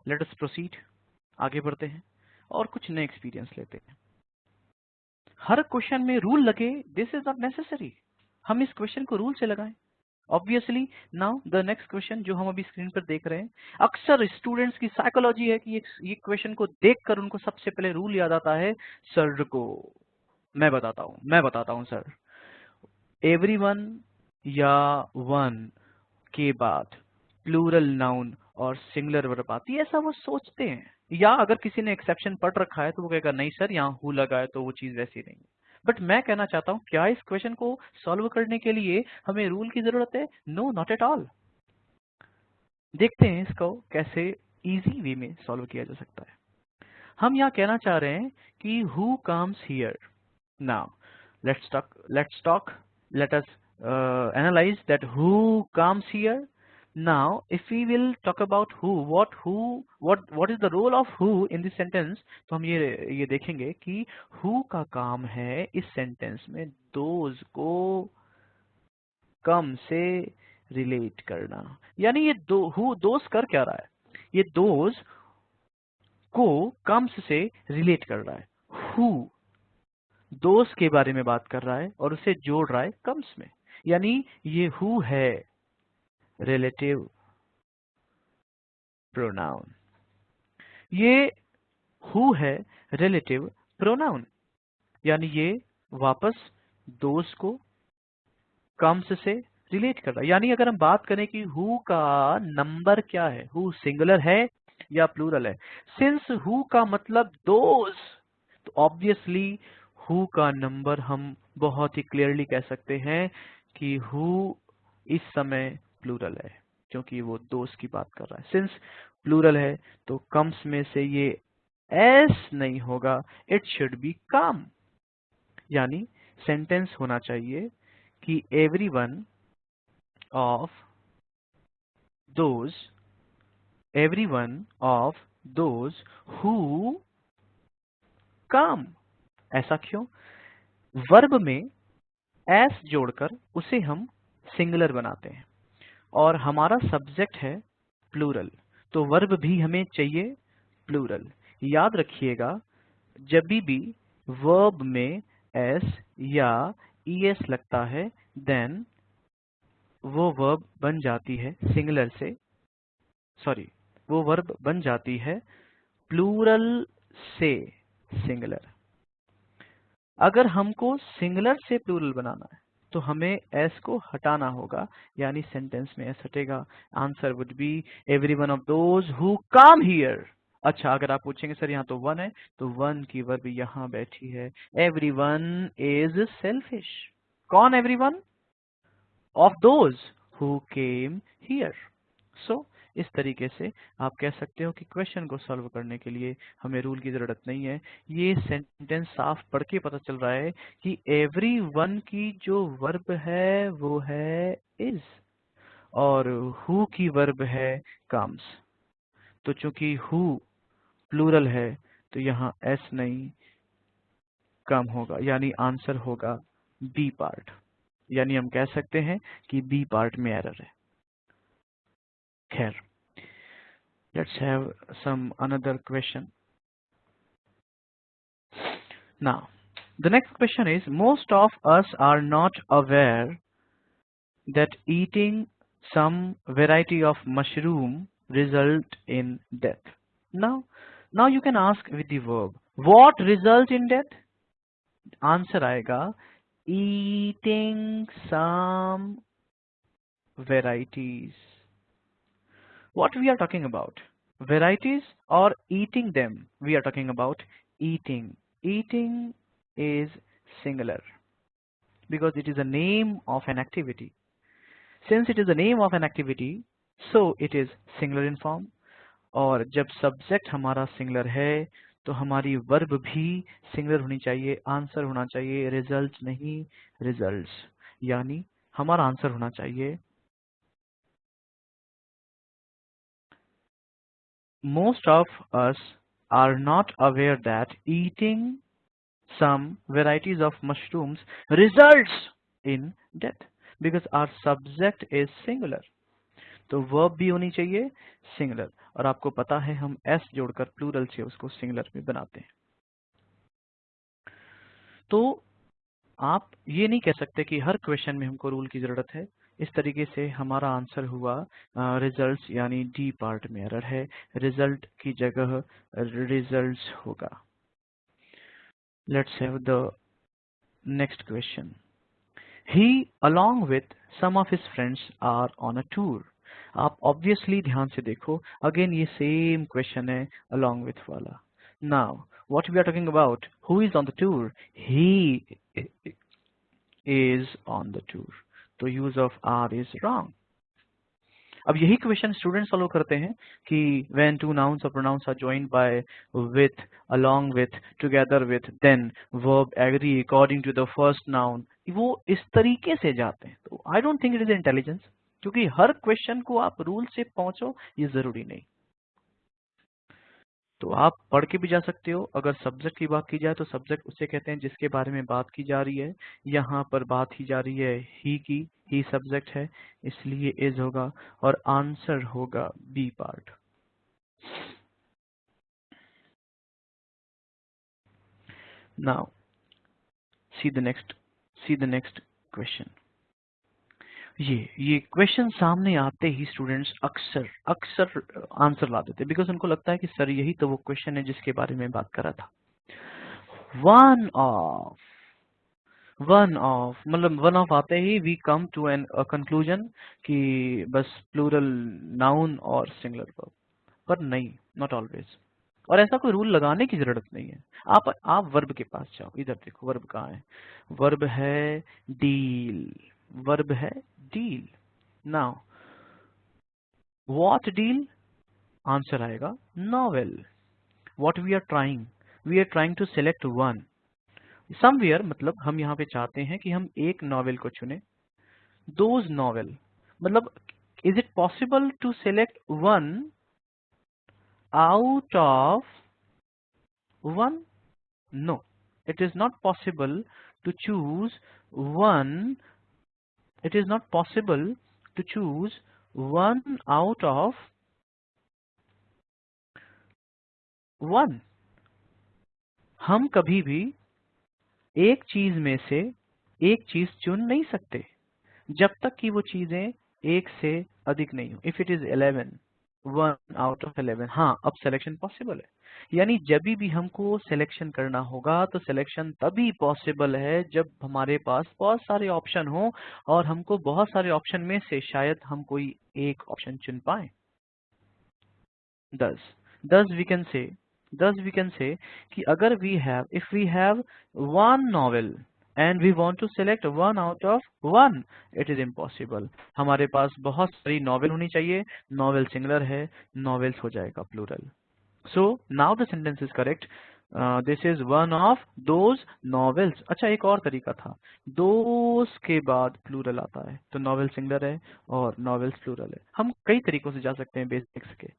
let us proceed. आगे बढ़ते हैं और कुछ नए एक्सपीरियंस लेते हैं. हर क्वेश्चन में रूल लगे दिस इज नॉट नेसेसरी. हम इस क्वेश्चन को रूल से लगाएं. Obviously now the next question जो हम अभी स्क्रीन पर देख रहे हैं, अक्सर स्टूडेंट्स की साइकोलॉजी है कि ये क्वेश्चन को देखकर उनको सबसे पहले रूल याद आता है सर को. मैं बताता हूं सर. एवरीवन या वन के बाद प्लूरल नाउन और सिंगुलर वर्ब आती है ऐसा वो सोचते हैं. या अगर किसी ने एक्सेप्शन पढ़ रखा है तो वो कहेगा नहीं सर यहाँ हु लगा है तो वो चीज वैसी नहीं है। बट मैं कहना चाहता हूँ क्या इस क्वेश्चन को सॉल्व करने के लिए हमें रूल की जरूरत है? No, not at all. देखते हैं इसको कैसे इजी वे में सॉल्व किया जा सकता है। हम यहाँ कहना चाह रहे हैं कि who comes here. Now let's talk, let us analyze that who comes here. Now if we will talk about who, what is the role of who in this sentence, तो हम ये देखेंगे कि who का काम है इस सेंटेंस में those को come से रिलेट करना। यानी ये who those कर क्या रहा है? ये those को comes से रिलेट कर रहा है। who दोस्त के बारे में बात कर रहा है और उसे जोड़ रहा है कम्स में। यानी ये हु है रिलेटिव प्रोनाउन। ये हु है रिलेटिव प्रोनाउन, यानी ये वापस दोस्त को कम्स से रिलेट कर रहा है। यानी अगर हम बात करें कि हु का नंबर क्या है, हु सिंगुलर है या प्लूरल है, सिंस हु का मतलब दोस्त, तो ऑब्वियसली हु का नंबर हम बहुत ही क्लियरली कह सकते हैं कि हु इस समय प्लूरल है, क्योंकि वो दोस्त की बात कर रहा है। सिंस प्लूरल है तो कम्स में से ये एस नहीं होगा, इट शुड बी कम। यानी सेंटेंस होना चाहिए कि every one of those who come। ऐसा क्यों? वर्ब में एस जोड़कर उसे हम सिंगुलर बनाते हैं और हमारा सब्जेक्ट है प्लूरल, तो वर्ब भी हमें चाहिए प्लूरल। याद रखिएगा जब भी वर्ब में एस या ईएस लगता है देन वो वर्ब बन जाती है सिंगुलर से, वो वर्ब बन जाती है प्लूरल से सिंगुलर। अगर हमको सिंगुलर से प्लूरल बनाना है तो हमें एस को हटाना होगा, यानी सेंटेंस में एस हटेगा। Answer would be every one of those who come here. अच्छा, अगर आप पूछेंगे सर यहाँ तो वन है, तो वन की वर्ब यहाँ बैठी है। Every one is selfish. कौन every one? Of those who came here. So इस तरीके से आप कह सकते हो कि क्वेश्चन को सॉल्व करने के लिए हमें रूल की जरूरत नहीं है। ये सेंटेंस साफ पढ़ के पता चल रहा है कि एवरी वन की जो वर्ब है वो है इज और हु की वर्ब है कम्स। तो चूंकि हु प्लूरल है तो यहाँ एस नहीं कम होगा, यानी आंसर होगा बी पार्ट। यानी हम कह सकते हैं कि बी पार्ट में एरर है। खैर, let's have some another question. Now, the next question is, most of us are not aware that eating some variety of mushroom result in death. Now you can ask with the verb, what result in death? Answer आएगा eating some varieties. What we are talking about? Varieties or eating them? We are talking about eating. Eating is singular because it is a name of an activity. Since it is a name of an activity, so it is singular in form. और जब सब्जेक्ट हमारा सिंगुलर है तो हमारी वर्ब भी सिंगुलर होनी चाहिए, आंसर होना चाहिए रिजल्ट नहीं रिजल्ट्स। यानी हमारा आंसर होना चाहिए most of us are not aware that eating some varieties of mushrooms results in death because our subject is singular. तो verb भी होनी चाहिए सिंगुलर, और आपको पता है हम s जोड़कर प्लूरल से उसको सिंगुलर में बनाते हैं। तो आप ये नहीं कह सकते कि हर क्वेश्चन में हमको रूल की जरूरत है। इस तरीके से हमारा आंसर हुआ रिजल्ट्स, यानी डी पार्ट में एरर है, रिजल्ट की जगह रिजल्ट्स होगा। Let's have the next question. He along with some of his friends are on a tour. आप ऑब्वियसली ध्यान से देखो, अगेन ये सेम क्वेश्चन है along with वाला. Now what we are talking about, who is on the tour? He is on the tour. तो use of are is wrong. अब यही क्वेश्चन स्टूडेंट सॉल्व करते हैं कि when two nouns or pronouns are joined by with, along with, together with, then verb agree according to the first noun. वो इस तरीके से जाते हैं. तो I don't think it is intelligence, क्योंकि हर क्वेश्चन को आप रूल से पहुंचो ये जरूरी नहीं. तो आप पढ़ के भी जा सकते हो. अगर सब्जेक्ट की बात की जाए तो सब्जेक्ट उसे कहते हैं जिसके बारे में बात की जा रही है. यहाँ पर बात की जा रही है ही की, ही सब्जेक्ट है, इसलिए इज होगा और आंसर होगा B part. Now see the next question. ये क्वेश्चन सामने आते ही स्टूडेंट्स अक्सर आंसर ला देते, बिकॉज उनको लगता है कि सर यही तो वो क्वेश्चन है जिसके बारे में बात करा था. वन ऑफ मतलब वन ऑफ आते ही we come to an conclusion कि बस प्लूरल नाउन और सिंगुलर वर्ब. पर नहीं, नॉट ऑलवेज. और ऐसा कोई रूल लगाने की जरूरत नहीं है. आप वर्ब के पास जाओ. इधर देखो वर्ब कहाँ है. वर्ब है डील. वर्ब है deal. Now what deal, answer आएगा novel. What we are trying to select one somewhere, मतलब हम यहाँ पे चाहते हैं कि हम एक नॉवेल को चुने. दोज नॉवेल मतलब is it possible to select one out of one? No, it is not possible to choose one. It is not possible to choose one out of one. हम कभी भी एक चीज में से एक चीज चुन नहीं सकते जब तक कि वो चीजें एक से अधिक नहीं हो. If it is 11, 1 out of 11, हाँ अब सिलेक्शन पॉसिबल है. यानी जब भी हमको सिलेक्शन करना होगा तो सिलेक्शन तभी पॉसिबल है जब हमारे पास बहुत सारे ऑप्शन हो और हमको बहुत सारे ऑप्शन में से शायद हम कोई एक ऑप्शन चुन पाए. thus we can say कि अगर if we have one novel and we want to select one out of one, it is impossible. हमारे पास बहुत सारी नॉवेल होनी चाहिए. नॉवेल सिंगुलर है, नॉवेल्स हो जाएगा plural. So now the sentence is correct. This is one of those novels. अच्छा एक और तरीका था, those के बाद प्लूरल आता है तो नॉवेल सिंगुलर है और नॉवेल्स प्लूरल है. हम कई तरीकों से जा सकते हैं बेसिक्स के.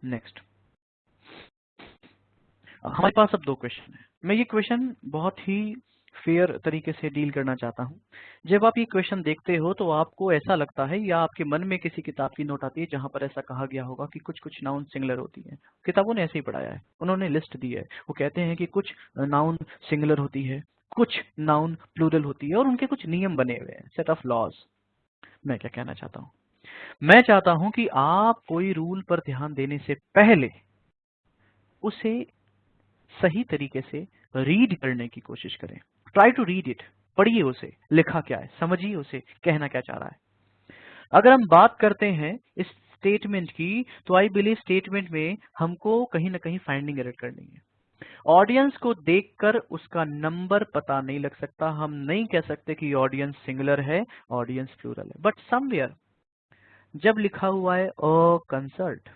नेक्स्ट हमारे पास अब दो क्वेश्चन है. मैं ये क्वेश्चन बहुत ही फेयर तरीके से डील करना चाहता हूँ. जब आप ये क्वेश्चन देखते हो तो आपको ऐसा लगता है या आपके मन में किसी किताब की नोट आती है जहां पर ऐसा कहा गया होगा कि कुछ नाउन सिंगुलर होती है. किताबों ने ऐसे ही पढ़ाया है, उन्होंने लिस्ट दी है. वो कहते हैं कि कुछ नाउन सिंगुलर होती है, कुछ नाउन प्लूरल होती है और उनके कुछ नियम बने हुए हैं, सेट ऑफ लॉज. मैं क्या कहना चाहता हूँ, मैं चाहता हूं कि आप कोई रूल पर ध्यान देने से पहले उसे सही तरीके से रीड करने की कोशिश करें. Try to read it. पढ़िए उसे, लिखा क्या है, समझिए उसे कहना क्या चाह रहा है. अगर हम बात करते हैं इस स्टेटमेंट की तो आई बिलीव स्टेटमेंट में हमको कहीं ना कहीं फाइंडिंग एरर करनी है. ऑडियंस को देखकर उसका नंबर पता नहीं लग सकता. हम नहीं कह सकते कि ऑडियंस सिंगुलर है, ऑडियंस प्लूरल है. बट समवेयर जब लिखा हुआ है अ कंसर्ट,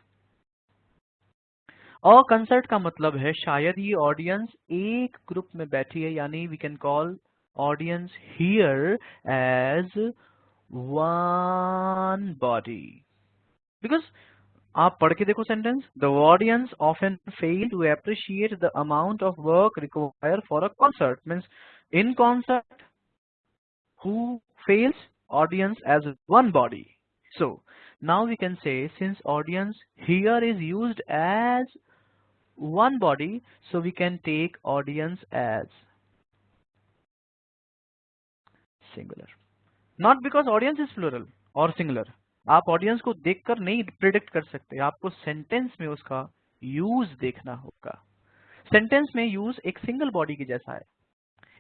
अ कंसर्ट का मतलब है शायद ये ऑडियंस एक ग्रुप में बैठी है, यानी we can call audience here as one body. Because आप पढ़ के देखो sentence, the audience often fail to appreciate the amount of work required for a concert. Means in concert who fails? Audience as one body. So now we can say since audience here is used as one body, so we can take audience as singular. Not because audience is plural or singular. आप ऑडियंस को देखकर नहीं प्रिडिक्ट कर सकते, आपको सेंटेंस में उसका यूज देखना होगा. सेंटेंस में यूज एक सिंगल बॉडी की जैसा है,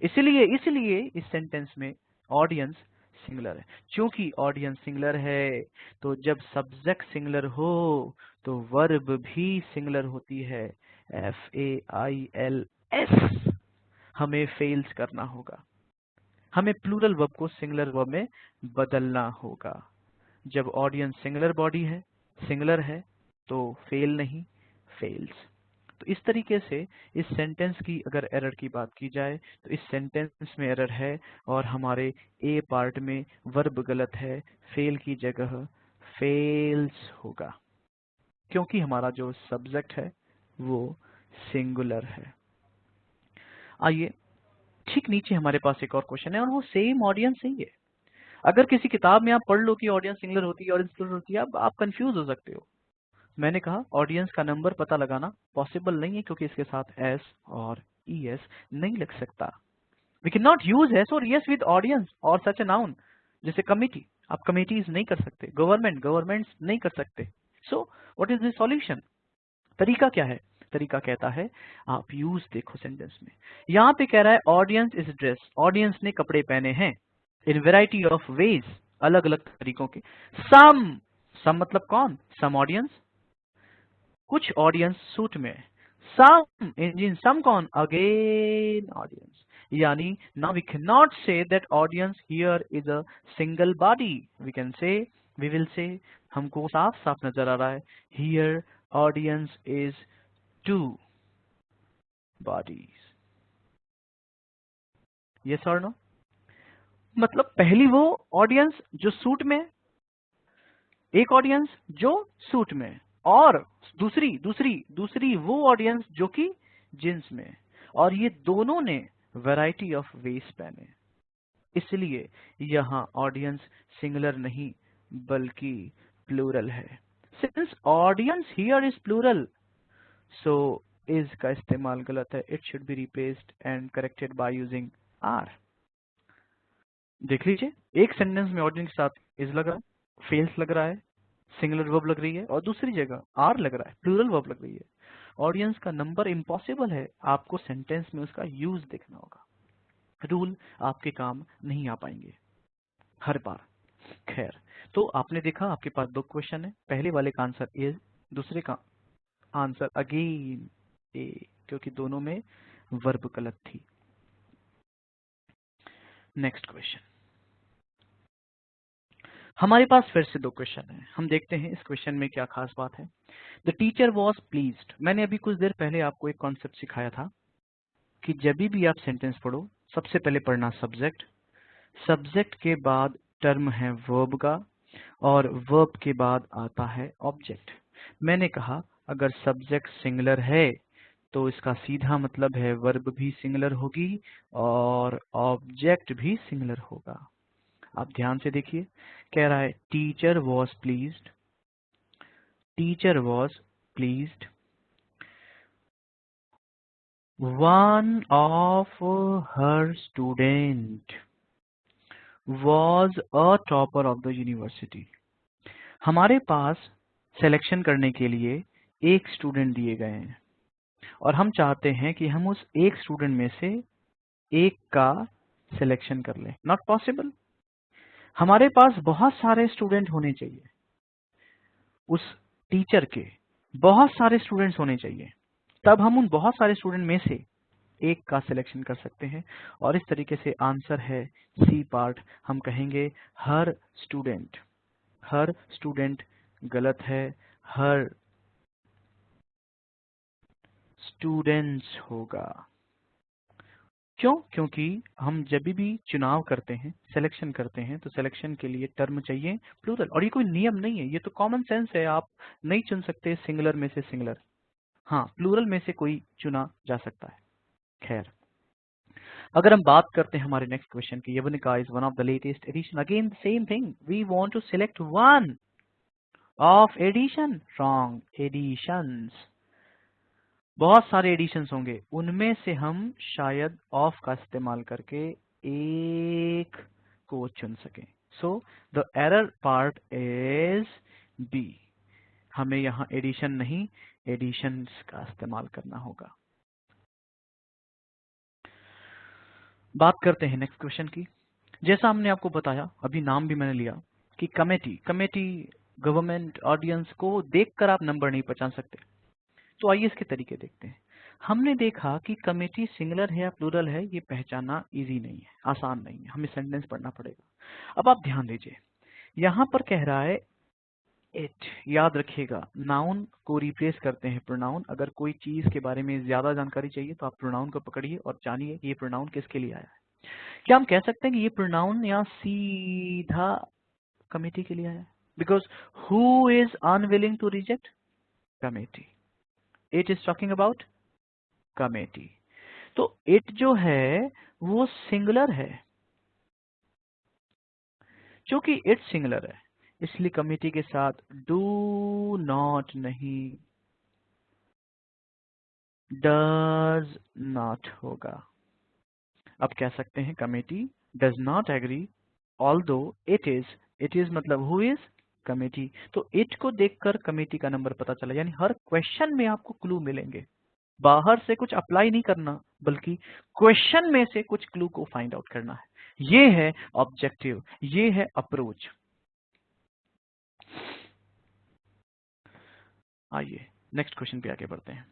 इसलिए इस सेंटेंस में ऑडियंस सिंगुलर है। क्योंकि ऑडियंस सिंगुलर है तो जब सब्जेक्ट सिंगुलर हो तो वर्ब भी सिंगुलर होती है। FAILS। हमें फेल्स करना होगा, हमें प्लूरल वर्ब को सिंगुलर वर्ब में बदलना होगा। जब ऑडियंस सिंगुलर बॉडी है, सिंगुलर है, तो फेल नहीं, फेल्स। तो इस तरीके से इस सेंटेंस की अगर एरर की बात की जाए तो इस सेंटेंस में एरर है और हमारे ए पार्ट में वर्ब गलत है, फेल की जगह फेल्स होगा, क्योंकि हमारा जो सब्जेक्ट है वो सिंगुलर है। आइए, ठीक नीचे हमारे पास एक और क्वेश्चन है और वो सेम ऑडियंस ही है। अगर किसी किताब में आप पढ़ लो कि ऑडियंस सिंगुलर होती है और प्लूरल होती है, अब आप कंफ्यूज हो सकते हो। मैंने कहा ऑडियंस का नंबर पता लगाना पॉसिबल नहीं है क्योंकि इसके साथ एस और ईएस नहीं लग सकता। We can not use S और ईएस विद ऑडियंस और सच ए नाउन। जैसे कमिटी, आप कमिटीज नहीं कर सकते, गवर्नमेंट्स नहीं कर सकते। So what is the solution? तरीका क्या है? तरीका कहता है, आप यूज देखो सेंटेंस में। यहाँ पे कह रहा है ऑडियंस इज ड्रेस, ऑडियंस ने कपड़े पहने हैं इन वेराइटी ऑफ वेज, अलग अलग तरीकों के। सम मतलब कौन? सम ऑडियंस, कुछ ऑडियंस सूट में। सम इंजिन, सम कौन? Again audience. यानी now we can not say that audience here is a single body, we can say, we will say, हमको साफ साफ नजर आ रहा है here audience is two bodies. Yes और नो? मतलब पहली वो ऑडियंस जो सूट में, एक ऑडियंस जो सूट में, और दूसरी दूसरी दूसरी वो ऑडियंस जो कि जींस में, और ये दोनों ने वैरायटी ऑफ वेस पहने। इसलिए यहाँ ऑडियंस सिंगुलर नहीं बल्कि प्लूरल है। Since audience here is plural, so is का इस्तेमाल गलत है, it should be replaced and corrected by using are. देख लीजिए, एक सेंटेंस में ऑडियंस के साथ इज लग रहा है, फेल्स लग रहा है, सिंगुलर वर्ब लग रही है, और दूसरी जगह आर लग रहा है, प्लूरल वर्ब लग रही है। ऑडियंस का नंबर इम्पॉसिबल है, आपको सेंटेंस में उसका यूज देखना होगा। रूल आपके काम नहीं आ पाएंगे हर बार। खैर, तो आपने देखा आपके पास दो क्वेश्चन है, पहले वाले का आंसर इज, दूसरे का आंसर अगेन ए, क्योंकि दोनों में वर्ब गलत थी। नेक्स्ट क्वेश्चन, हमारे पास फिर से दो क्वेश्चन है, हम देखते हैं इस क्वेश्चन में क्या खास बात है। The teacher was pleased. मैंने अभी कुछ देर पहले आपको एक कॉन्सेप्ट सिखाया था कि जब भी आप सेंटेंस पढ़ो सबसे पहले पढ़ना सब्जेक्ट, सब्जेक्ट के बाद टर्म है वर्ब का, और वर्ब के बाद आता है ऑब्जेक्ट। मैंने कहा अगर सब्जेक्ट सिंगुलर है तो इसका सीधा मतलब है वर्ब भी सिंगुलर होगी और ऑब्जेक्ट भी सिंगुलर होगा। आप ध्यान से देखिए, कह रहा है teacher was pleased, teacher was pleased, one of her student was a topper of the university। हमारे पास सिलेक्शन करने के लिए एक स्टूडेंट दिए गए हैं और हम चाहते हैं कि हम उस एक स्टूडेंट में से एक का सिलेक्शन कर लें। नॉट पॉसिबल, हमारे पास बहुत सारे स्टूडेंट होने चाहिए, उस टीचर के बहुत सारे स्टूडेंट्स होने चाहिए, तब हम उन बहुत सारे स्टूडेंट में से एक का सिलेक्शन कर सकते हैं। और इस तरीके से आंसर है सी पार्ट, हम कहेंगे हर स्टूडेंट। हर स्टूडेंट गलत है, हर स्टूडेंट्स होगा। क्यों? क्योंकि हम जब भी चुनाव करते हैं, सिलेक्शन करते हैं, तो सिलेक्शन के लिए टर्म चाहिए प्लूरल, और ये कोई नियम नहीं है, ये तो कॉमन सेंस है। आप नहीं चुन सकते सिंगुलर में से सिंगुलर, हाँ प्लूरल में से कोई चुना जा सकता है। खैर, अगर हम बात करते हैं हमारे नेक्स्ट क्वेश्चन की, Yavanika is one of the latest edition. Again same thing, we want to select one of edition. Wrong, editions, बहुत सारे एडिशंस होंगे, उनमें से हम शायद ऑफ का इस्तेमाल करके एक को चुन सकें। So the error part is B, हमें यहाँ एडिशन नहीं एडिशंस का इस्तेमाल करना होगा। बात करते हैं नेक्स्ट क्वेश्चन की। जैसा हमने आपको बताया, अभी नाम भी मैंने लिया कि कमेटी, कमेटी गवर्नमेंट ऑडियंस को देखकर आप नंबर नहीं पहचान सकते। तो आइए इसके तरीके देखते हैं। हमने देखा कि कमेटी सिंगुलर है या प्लूरल है, ये पहचानना इजी नहीं है, आसान नहीं है, हमें सेंटेंस पढ़ना पड़ेगा। अब आप ध्यान दीजिए, यहाँ पर कह रहा है इट। याद रखिएगा, नाउन को रिप्लेस करते हैं प्रोनाउन। अगर कोई चीज के बारे में ज्यादा जानकारी चाहिए तो आप प्रोनाउन को पकड़िए और जानिए कि ये प्रोनाउन किसके लिए आया है। क्या हम कह सकते हैं कि ये प्रोनाउन यहाँ सीधा कमेटी के लिए आया है? Because who is unwilling to reject? Committee. It is talking about committee. तो इट जो है वो सिंगुलर है, क्योंकि इट सिंगुलर है इसलिए कमेटी के साथ डू नॉट नहीं, डज नॉट होगा। अब कह सकते हैं committee does not agree although it is. It is मतलब हु इज? कमेटी। तो इट को देखकर कमेटी का नंबर पता चला। यानी हर क्वेश्चन में आपको क्लू मिलेंगे, बाहर से कुछ अप्लाई नहीं करना, बल्कि क्वेश्चन में से कुछ क्लू को फाइंड आउट करना है। ये है ऑब्जेक्टिव, ये है अप्रोच। आइए नेक्स्ट क्वेश्चन पे आगे बढ़ते हैं।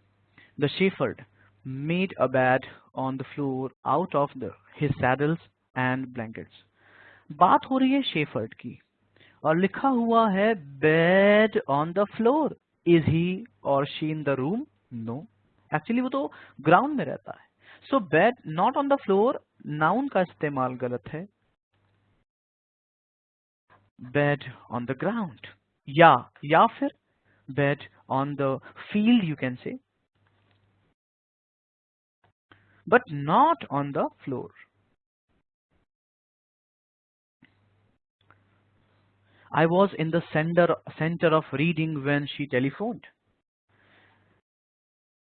The shepherd made a bed on the floor out of his saddles and blankets। बात हो रही है शेफर्ड की और लिखा हुआ है bed on the floor. Is he और she in the room? No, actually वो तो ग्राउंड में रहता है। So bed not on the floor, noun का इस्तेमाल गलत है। बेड ऑन द ग्राउंड, या फिर bed on the field you can say, but not on the floor। I was in the center of reading when she telephoned।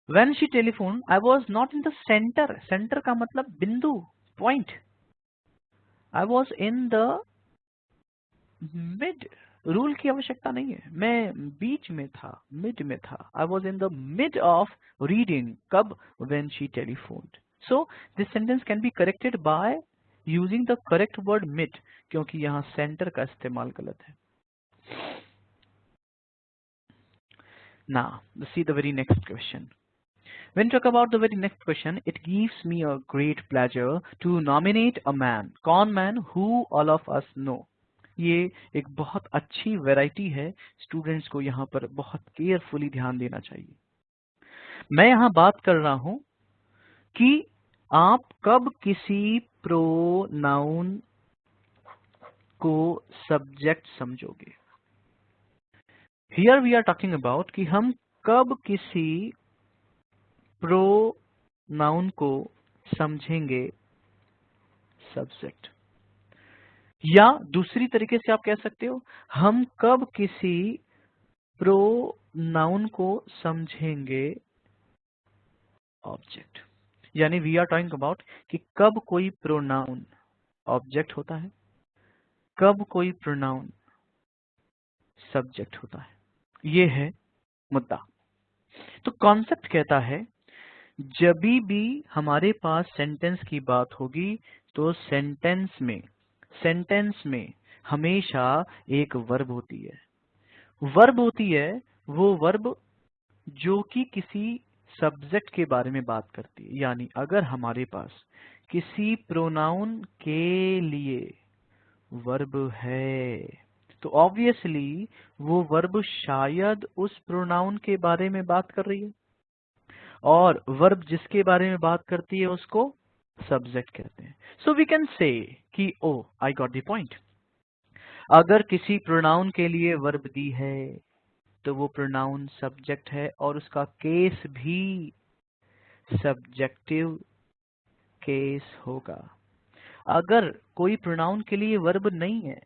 When she telephoned, I was not in the center। Center का मतलब बिंदु, point। I was in the mid। Rule की आवश्यकता नहीं है, मैं बीच में था, मिड में था। I was in the mid of reading। कब? When she telephoned। So this sentence can be corrected by using the correct word mid, क्योंकि यहाँ center का इस्तेमाल गलत है। Now, let's see the very next question। When talk about the very next question, it gives me a great pleasure to nominate a man, कौन man, who all of us know। ये एक बहुत अच्छी वैरायटी है, स्टूडेंट्स को यहाँ पर बहुत केयरफुली ध्यान देना चाहिए। मैं यहाँ बात कर रहा हूँ कि आप कब किसी प्रोनाउन को सब्जेक्ट समझोगे। Here we are talking about कि हम कब किसी प्रोनाउन को समझेंगे सब्जेक्ट, या दूसरी तरीके से आप कह सकते हो हम कब किसी प्रोनाउन को समझेंगे ऑब्जेक्ट। यानी वी आर टॉकिंग अबाउट कि कब कोई प्रोनाउन ऑब्जेक्ट होता है, कब कोई प्रोनाउन सब्जेक्ट होता है। ये है मुद्दा। तो कॉन्सेप्ट कहता है जब भी हमारे पास सेंटेंस की बात होगी तो सेंटेंस में हमेशा एक वर्ब होती है। वर्ब होती है वो वर्ब जो कि किसी सब्जेक्ट के बारे में बात करती है। यानी अगर हमारे पास किसी प्रोनाउन के लिए वर्ब है तो ऑब्वियसली वो वर्ब शायद उस प्रोनाउन के बारे में बात कर रही है, और वर्ब जिसके बारे में बात करती है उसको सब्जेक्ट कहते हैं। सो वी कैन से कि ओ आई गॉट द पॉइंट। अगर किसी प्रोनाउन के लिए वर्ब दी है तो वो प्रोनाउन सब्जेक्ट है और उसका केस भी सब्जेक्टिव केस होगा। अगर कोई प्रोनाउन के लिए वर्ब नहीं है,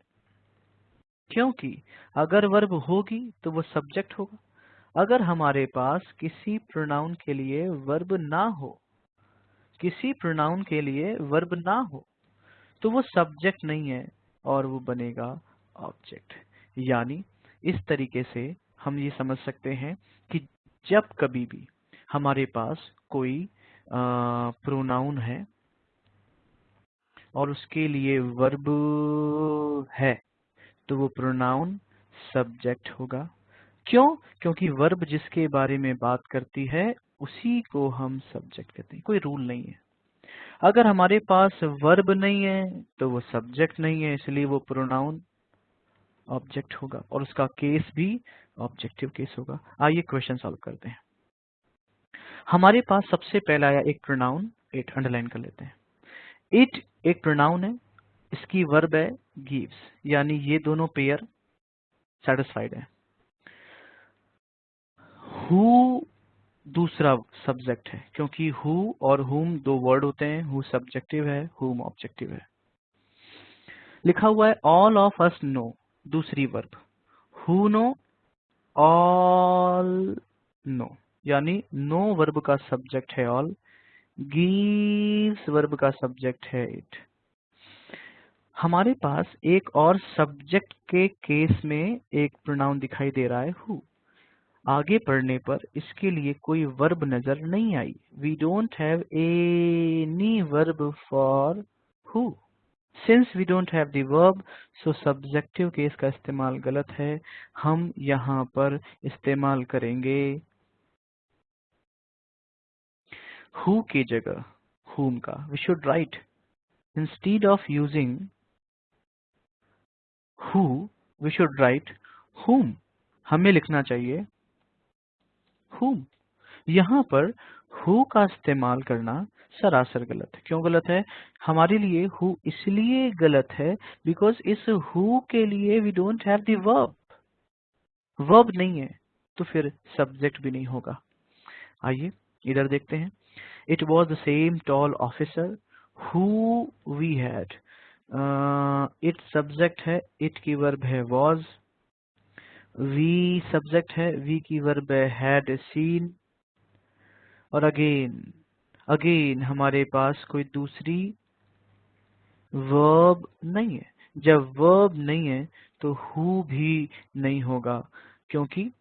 क्योंकि अगर वर्ब होगी तो वो सब्जेक्ट होगा। अगर हमारे पास किसी प्रोनाउन के लिए वर्ब ना हो, किसी प्रोनाउन के लिए वर्ब ना हो तो वो सब्जेक्ट नहीं है और वो बनेगा ऑब्जेक्ट। यानी इस तरीके से हम ये समझ सकते हैं कि जब कभी भी हमारे पास कोई प्रोनाउन है और उसके लिए वर्ब है तो वो प्रोनाउन सब्जेक्ट होगा। क्यों? क्योंकि वर्ब जिसके बारे में बात करती है उसी को हम सब्जेक्ट कहते हैं। कोई रूल नहीं है। अगर हमारे पास वर्ब नहीं है तो वो सब्जेक्ट नहीं है, इसलिए वो प्रोनाउन ऑब्जेक्ट होगा और उसका केस भी ऑब्जेक्टिव केस होगा। आइए क्वेश्चन सॉल्व करते हैं। हमारे पास सबसे पहला आया एक प्रोनाउन, इट, अंडरलाइन कर लेते हैं। इट एक प्रोनाउन है, इसकी वर्ब है गिव्स, यानी ये दोनों पेयर सेटिस्फाइड है। हु दूसरा सब्जेक्ट है, क्योंकि हु और हुम दो वर्ड होते हैं। हु सब्जेक्टिव है, हुम ऑब्जेक्टिव है। लिखा हुआ है ऑल ऑफ अस नो, दूसरी verb. Who know, all know, यानी नो वर्ब का सब्जेक्ट है ऑल, गिव्स वर्ब का सब्जेक्ट है इट। हमारे पास एक और सब्जेक्ट के केस में एक प्रोनाउन दिखाई दे रहा है हु। आगे पढ़ने पर इसके लिए कोई वर्ब नजर नहीं आई। We don't have any verb for who. Since we don't have the verb, so subjective case का इस्तेमाल गलत है। हम यहाँ पर इस्तेमाल करेंगे हु की जगह whom का। We should write instead of using who, we should write whom। हमें लिखना चाहिए whom। यहाँ पर हु का इस्तेमाल करना सरासर गलत है। क्यों गलत है? हमारे लिए हु इसलिए गलत है बिकॉज इस हु के लिए we don't have the verb. Verb नहीं है तो फिर सब्जेक्ट भी नहीं होगा। आइए इधर देखते हैं। It was the same tall officer who we had. It subject है, इट की वर्ब है वॉज। वी सब्जेक्ट है, वी की वर्ब है हैड सीन। और अगेन हमारे पास कोई दूसरी वर्ब नहीं है। जब वर्ब नहीं है तो हु भी नहीं होगा, क्योंकि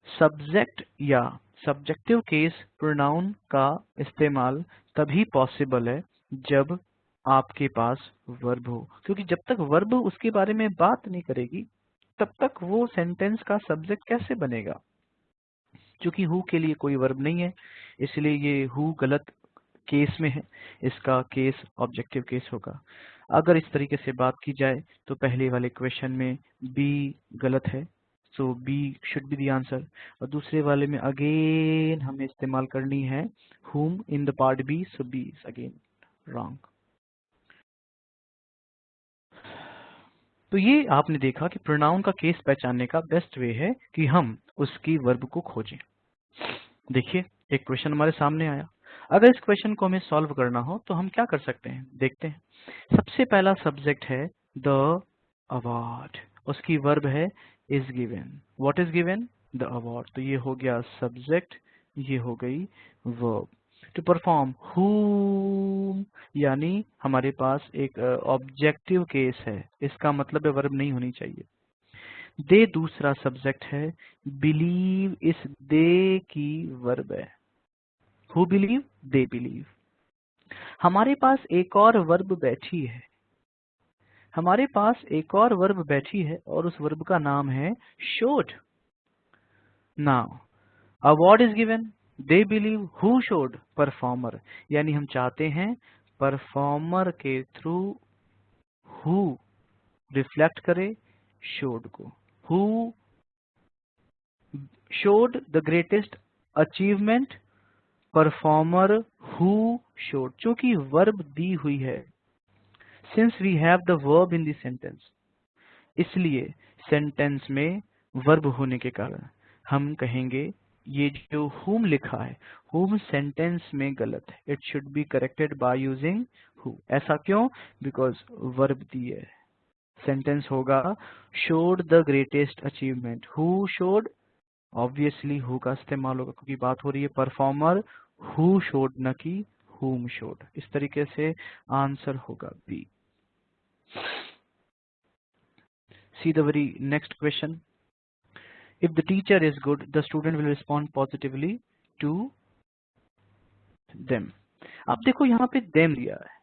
सब्जेक्ट या सब्जेक्टिव केस प्रोनाउन का इस्तेमाल तभी पॉसिबल है जब आपके पास वर्ब हो, क्योंकि जब तक वर्ब उसके बारे में बात नहीं करेगी तब तक वो सेंटेंस का सब्जेक्ट कैसे बनेगा। क्योंकि हु के लिए कोई वर्ब नहीं है, इसलिए ये हु गलत केस में है, इसका केस ऑब्जेक्टिव केस होगा। अगर इस तरीके से बात की जाए तो पहले वाले क्वेश्चन में बी गलत है, so B should be the answer. और दूसरे वाले में अगेन हमें इस्तेमाल करनी है whom in the part B, so B is again wrong. तो ये आपने देखा कि प्रोनाउन का केस पहचानने का बेस्ट वे है कि हम उसकी वर्ब को खोजें। देखिए एक क्वेश्चन हमारे सामने आया। अगर इस क्वेश्चन को हमें सॉल्व करना हो तो हम क्या कर सकते हैं, देखते हैं। सबसे पहला सब्जेक्ट है द अवार्ड, उसकी वर्ब है is given. What is given? The award. तो ये हो गया सब्जेक्ट, ये हो गई वर्ब। टू परफॉर्म whom, यानी हमारे पास एक ऑब्जेक्टिव केस है, इसका मतलब है वर्ब नहीं होनी चाहिए। दे दूसरा सब्जेक्ट है, बिलीव इस दे की वर्ब है। Who believe? They believe. हमारे पास एक और वर्ब बैठी है, हमारे पास एक और वर्ब बैठी है और उस वर्ब का नाम है showed. Now award is given, they believe, who showed? Performer. यानी हम चाहते हैं परफॉर्मर के थ्रू हु रिफ्लेक्ट करे शोड को। Who showed the greatest achievement, performer who showed। चूंकि वर्ब दी हुई है, since we have the verb in the sentence, इसलिए सेंटेंस में वर्ब होने के कारण हम कहेंगे ये जो whom लिखा है, whom सेंटेंस में गलत है। It should be corrected by using who। ऐसा क्यों? बिकॉज वर्ब दी है। सेंटेंस होगा showed the greatest achievement, who showed, obviously who का इस्तेमाल होगा क्योंकि बात हो रही है परफॉर्मर हु शोड, न कि हुम शोड। इस तरीके से आंसर होगा B. See the very next question. If the teacher is good the student will respond positively to them. अब देखो यहाँ पे देम दिया है,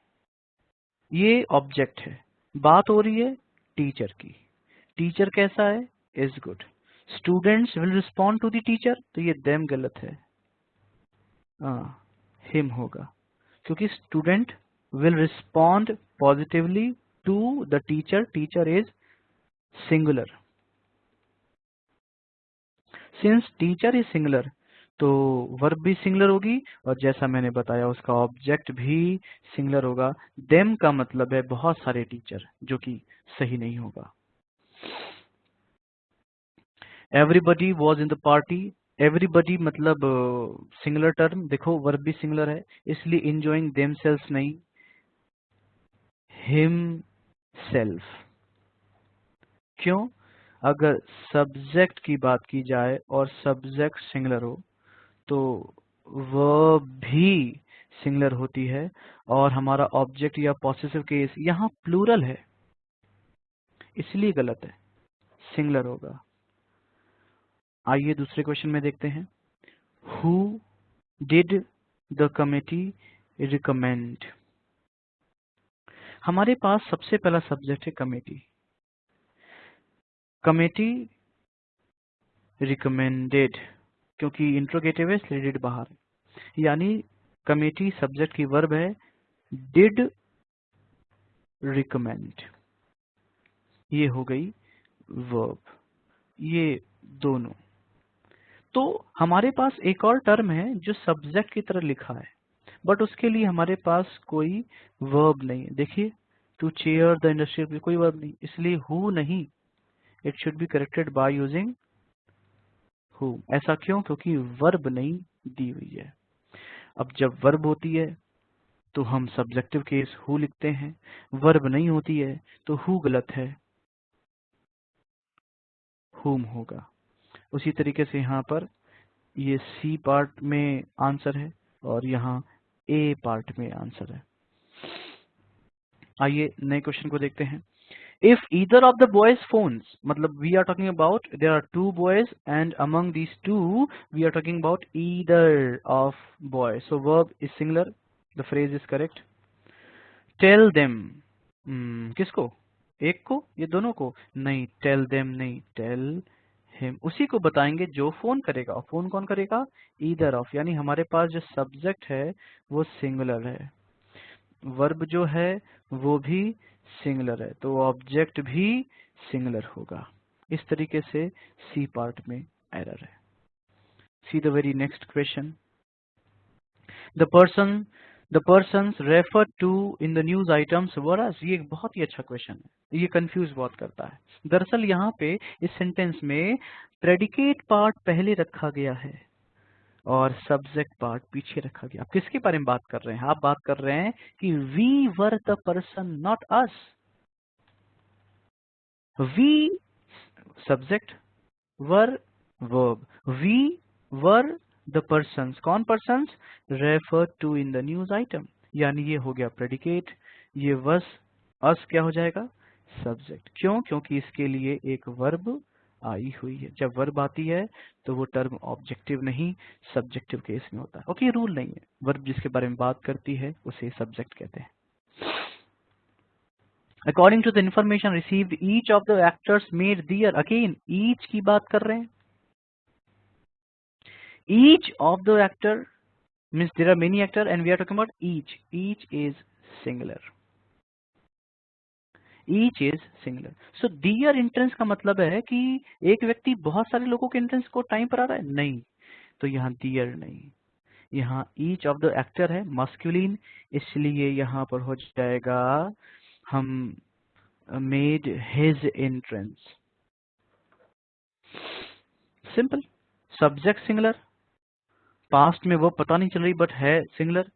ये ऑब्जेक्ट है, बात हो रही है टीचर की। टीचर कैसा है? Is good. Students will respond to the teacher, तो ये देम गलत है, हिम होगा, क्योंकि student will respond positively to the teacher, teacher is singular. Since teacher is singular तो वर्ब भी सिंगुलर होगी, और जैसा मैंने बताया उसका ऑब्जेक्ट भी सिंगुलर होगा। देम का मतलब है बहुत सारे टीचर, जो कि सही नहीं होगा। Everybody was in the party, everybody मतलब सिंगुलर टर्म, देखो वर्ब भी सिंगुलर है, इसलिए इंजॉइंग देमसेल्व्स नहीं, हिम सेल्फ। क्यों? अगर सब्जेक्ट की बात की जाए और सब्जेक्ट सिंगुलर हो तो वर्ब भी सिंगुलर होती है, और हमारा ऑब्जेक्ट या पॉसेसिव केस यहाँ प्लूरल है, इसलिए गलत है, सिंगुलर होगा। आइए दूसरे क्वेश्चन में देखते हैं। Who did the committee recommend? हमारे पास सबसे पहला सब्जेक्ट है कमेटी। कमेटी रिकमेंडेड, क्योंकि इंट्रोगेटिव है इसलिए डिड बाहर, यानी कमेटी सब्जेक्ट की वर्ब है, डिड रिकमेंड, ये हो गई वर्ब, ये दोनों। तो हमारे पास एक और टर्म है जो सब्जेक्ट की तरह लिखा है, बट उसके लिए हमारे पास कोई वर्ब नहीं है। देखिए, टू चेयर द इंडस्ट्रियल, कोई वर्ब नहीं, इसलिए हु नहीं, it should be corrected by using who. ऐसा क्यों? क्योंकि वर्ब नहीं दी हुई है। अब जब वर्ब होती है तो हम सब्जेक्टिव केस हु लिखते हैं, वर्ब नहीं होती है तो हु गलत है, हुम होगा। उसी तरीके से यहाँ पर ये सी पार्ट में आंसर है और यहाँ ए पार्ट में आंसर है। आइए नए क्वेश्चन को देखते हैं। If either of the boys phones, मतलब we are talking about there are two boys and among these two we are talking about either of boy, so verb is singular, the phrase is correct. Tell them, किसको? एक को या दोनों को? नहीं, टेल देम नहीं, टेल हिम, उसी को बताएंगे जो फोन करेगा। और फोन कौन करेगा? ईदर ऑफ, यानी हमारे पास जो सब्जेक्ट है वो सिंगुलर है, वर्ब जो है वो भी सिंगुलर है, तो ऑब्जेक्ट भी सिंगुलर होगा। इस तरीके से सी पार्ट में एरर है। See the very next question. The person the persons refer to in the news items were as, ये एक बहुत ही अच्छा क्वेश्चन है, ये कंफ्यूज बहुत करता है। दरअसल यहाँ पे इस सेंटेंस में प्रेडिकेट पार्ट पहले रखा गया है और सब्जेक्ट पार्ट पीछे रखा गया। आप किसके बारे में बात कर रहे हैं? आप बात कर रहे हैं कि we were the person, not us. We subject, were verb, we were the persons, कौन persons? Refer to in the news item, यानी ये हो गया प्रेडिकेट, ये वस, अस क्या हो जाएगा? सब्जेक्ट। क्यों? क्योंकि इसके लिए एक वर्ब आई हुई है। जब वर्ब आती है तो वो टर्म ऑब्जेक्टिव नहीं सब्जेक्टिव केस में होता है। ओके, रूल नहीं है, वर्ब जिसके बारे में बात करती है उसे सब्जेक्ट कहते हैं। According to the information received each of the actors made their, again each की बात कर रहे हैं। Each of the actor means there are many actors and we are talking about each. Each is singular. Each is singular. So dear entrance का मतलब है कि एक व्यक्ति बहुत सारे लोगों के entrance को टाइम पर आ रहा है? नहीं, तो यहाँ dear नहीं, यहाँ each of the actor है masculine, इसलिए यहाँ पर हो जाएगा हम made his entrance. Simple. Subject singular, past में वो पता नहीं चल रही बट है सिंगुलर,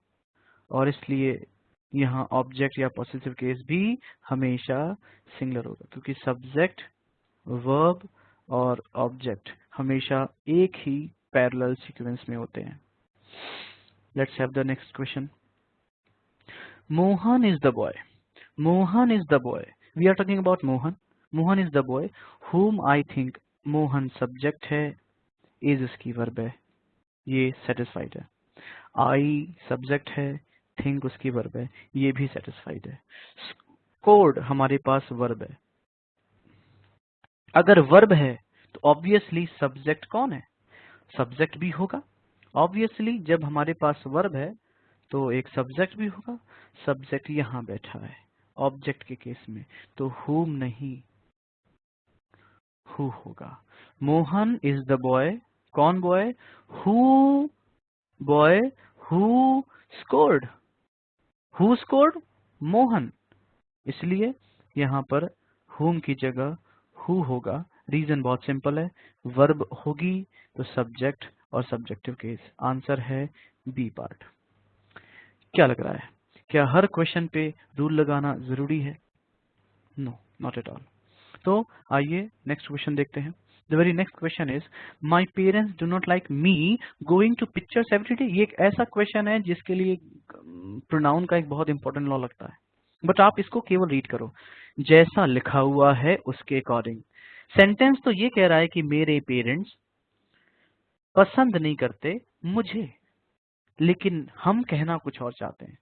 और इसलिए यहाँ ऑब्जेक्ट या पॉसेसिव केस भी हमेशा सिंगुलर होगा, क्योंकि सब्जेक्ट, वर्ब और ऑब्जेक्ट हमेशा एक ही पैरेलल सीक्वेंस में होते हैं। Let's have the next question. Mohan is the boy, Mohan is the boy, we are talking about Mohan, Mohan is the boy whom I think, Mohan subject है, इज इसकी वर्ब है, ये सेटिस्फाइड है। आई सब्जेक्ट है, थिंक उसकी वर्ब है, ये भी सेटिस्फाइड है। स्कोर्ड हमारे पास वर्ब है। अगर वर्ब है तो ऑब्वियसली सब्जेक्ट कौन है? सब्जेक्ट भी होगा। ऑब्वियसली जब हमारे पास वर्ब है तो एक सब्जेक्ट भी होगा। सब्जेक्ट यहाँ बैठा है ऑब्जेक्ट के केस में, तो whom नहीं, who होगा। मोहन इज द बॉय, कौन boy? Who boy, who scored, who scored? Mohan. इसलिए यहाँ पर whom की जगह who होगा। रीजन बहुत सिंपल है, वर्ब होगी तो सब्जेक्ट और सब्जेक्टिव केस। आंसर है बी पार्ट। क्या लग रहा है, क्या हर क्वेश्चन पे रूल लगाना जरूरी है? No, not at all. तो आइए नेक्स्ट क्वेश्चन देखते हैं। The very next question is my parents do not like me going to pictures every day. ये एक ऐसा क्वेश्चन है जिसके लिए प्रोनाउन का एक बहुत इंपॉर्टेंट लॉ लगता है, बट आप इसको केवल रीड करो जैसा लिखा हुआ है उसके अकॉर्डिंग। सेंटेंस तो ये कह रहा है कि मेरे पेरेंट्स पसंद नहीं करते मुझे, लेकिन हम कहना कुछ और चाहते हैं।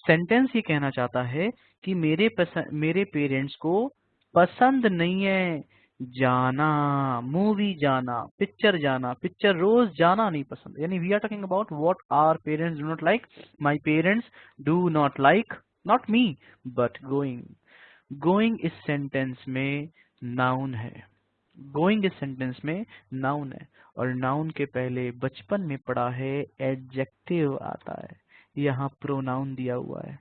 सेंटेंस ये कहना चाहता है कि मेरे पेरेंट्स को पसंद नहीं है जाना, मूवी जाना, पिक्चर जाना। पिक्चर रोज जाना नहीं पसंद, यानी we are talking about what our parents do not like. My parents do not like not me but going. Going इस सेंटेंस में नाउन है। गोइंग इस सेंटेंस में नाउन है, और नाउन के पहले बचपन में पढ़ा है एडजेक्टिव आता है। यहाँ प्रोनाउन दिया हुआ है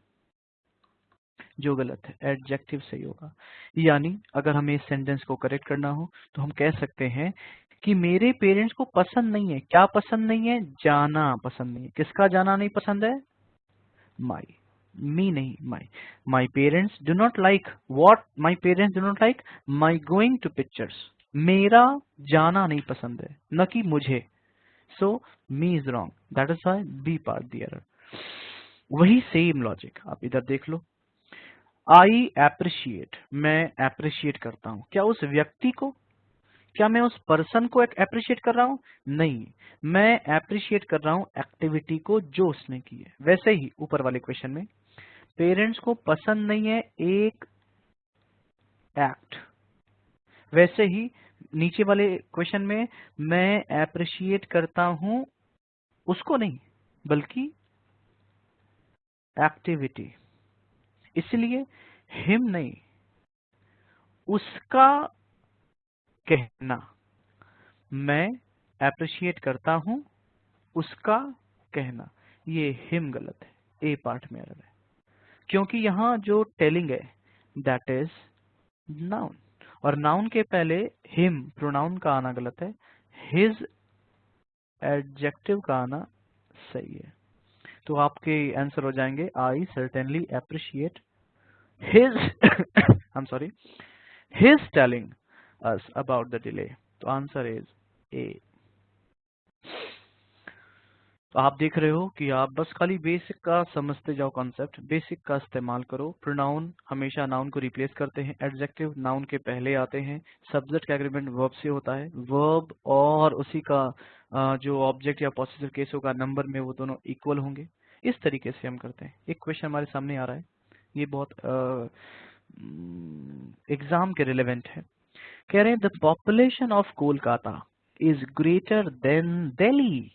जो गलत है, एडजेक्टिव सही होगा। यानी अगर हमें इस सेंटेंस को करेक्ट करना हो तो हम कह सकते हैं कि मेरे पेरेंट्स को पसंद नहीं है। क्या पसंद नहीं है? जाना पसंद नहीं है। किसका जाना नहीं पसंद है? माई, मी नहीं, my. My parents do not like what? My parents do not like my going to pictures. मेरा जाना नहीं पसंद है, न कि मुझे। So me is wrong, that is why B part the error. वही सेम लॉजिक आप इधर देख लो। आई एप्रिशिएट, मैं एप्रिशिएट करता हूं। क्या उस व्यक्ति को? क्या मैं उस पर्सन को एप्रिशिएट कर रहा हूं? नहीं, मैं एप्रिशिएट कर रहा हूं एक्टिविटी को जो उसने की है। वैसे ही ऊपर वाले क्वेश्चन में पेरेंट्स को पसंद नहीं है एक एक्ट, वैसे ही नीचे वाले क्वेश्चन में मैं एप्रिशिएट करता हूं उसको नहीं बल्कि एक्टिविटी। इसलिए हिम नहीं, उसका कहना। मैं एप्रिशिएट करता हूं उसका कहना, ये हिम गलत है, ए पार्ट में एरर है। क्योंकि यहाँ जो टेलिंग है दैट इज नाउन, और नाउन के पहले हिम प्रोनाउन का आना गलत है, हिज एडजेक्टिव का आना सही है। तो आपके आंसर हो जाएंगे I certainly appreciate his I am sorry, his telling us about the delay. तो आंसर इज ए। तो आप देख रहे हो कि आप बस खाली बेसिक का समझते जाओ, कॉन्सेप्ट बेसिक का इस्तेमाल करो। प्रोनाउन हमेशा नाउन को रिप्लेस करते हैं, एडजेक्टिव नाउन के पहले आते हैं, सब्जेक्ट का एग्रीमेंट वर्ब से होता है, वर्ब और उसी का जो ऑब्जेक्ट या पॉसेसिव केस होगा नंबर में वो दोनों इक्वल होंगे। इस तरीके से हम करते हैं। एक क्वेश्चन हमारे सामने आ रहा है, ये बहुत एग्जाम के रिलेवेंट है। कह रहे हैं the population of Kolkata is greater than Delhi.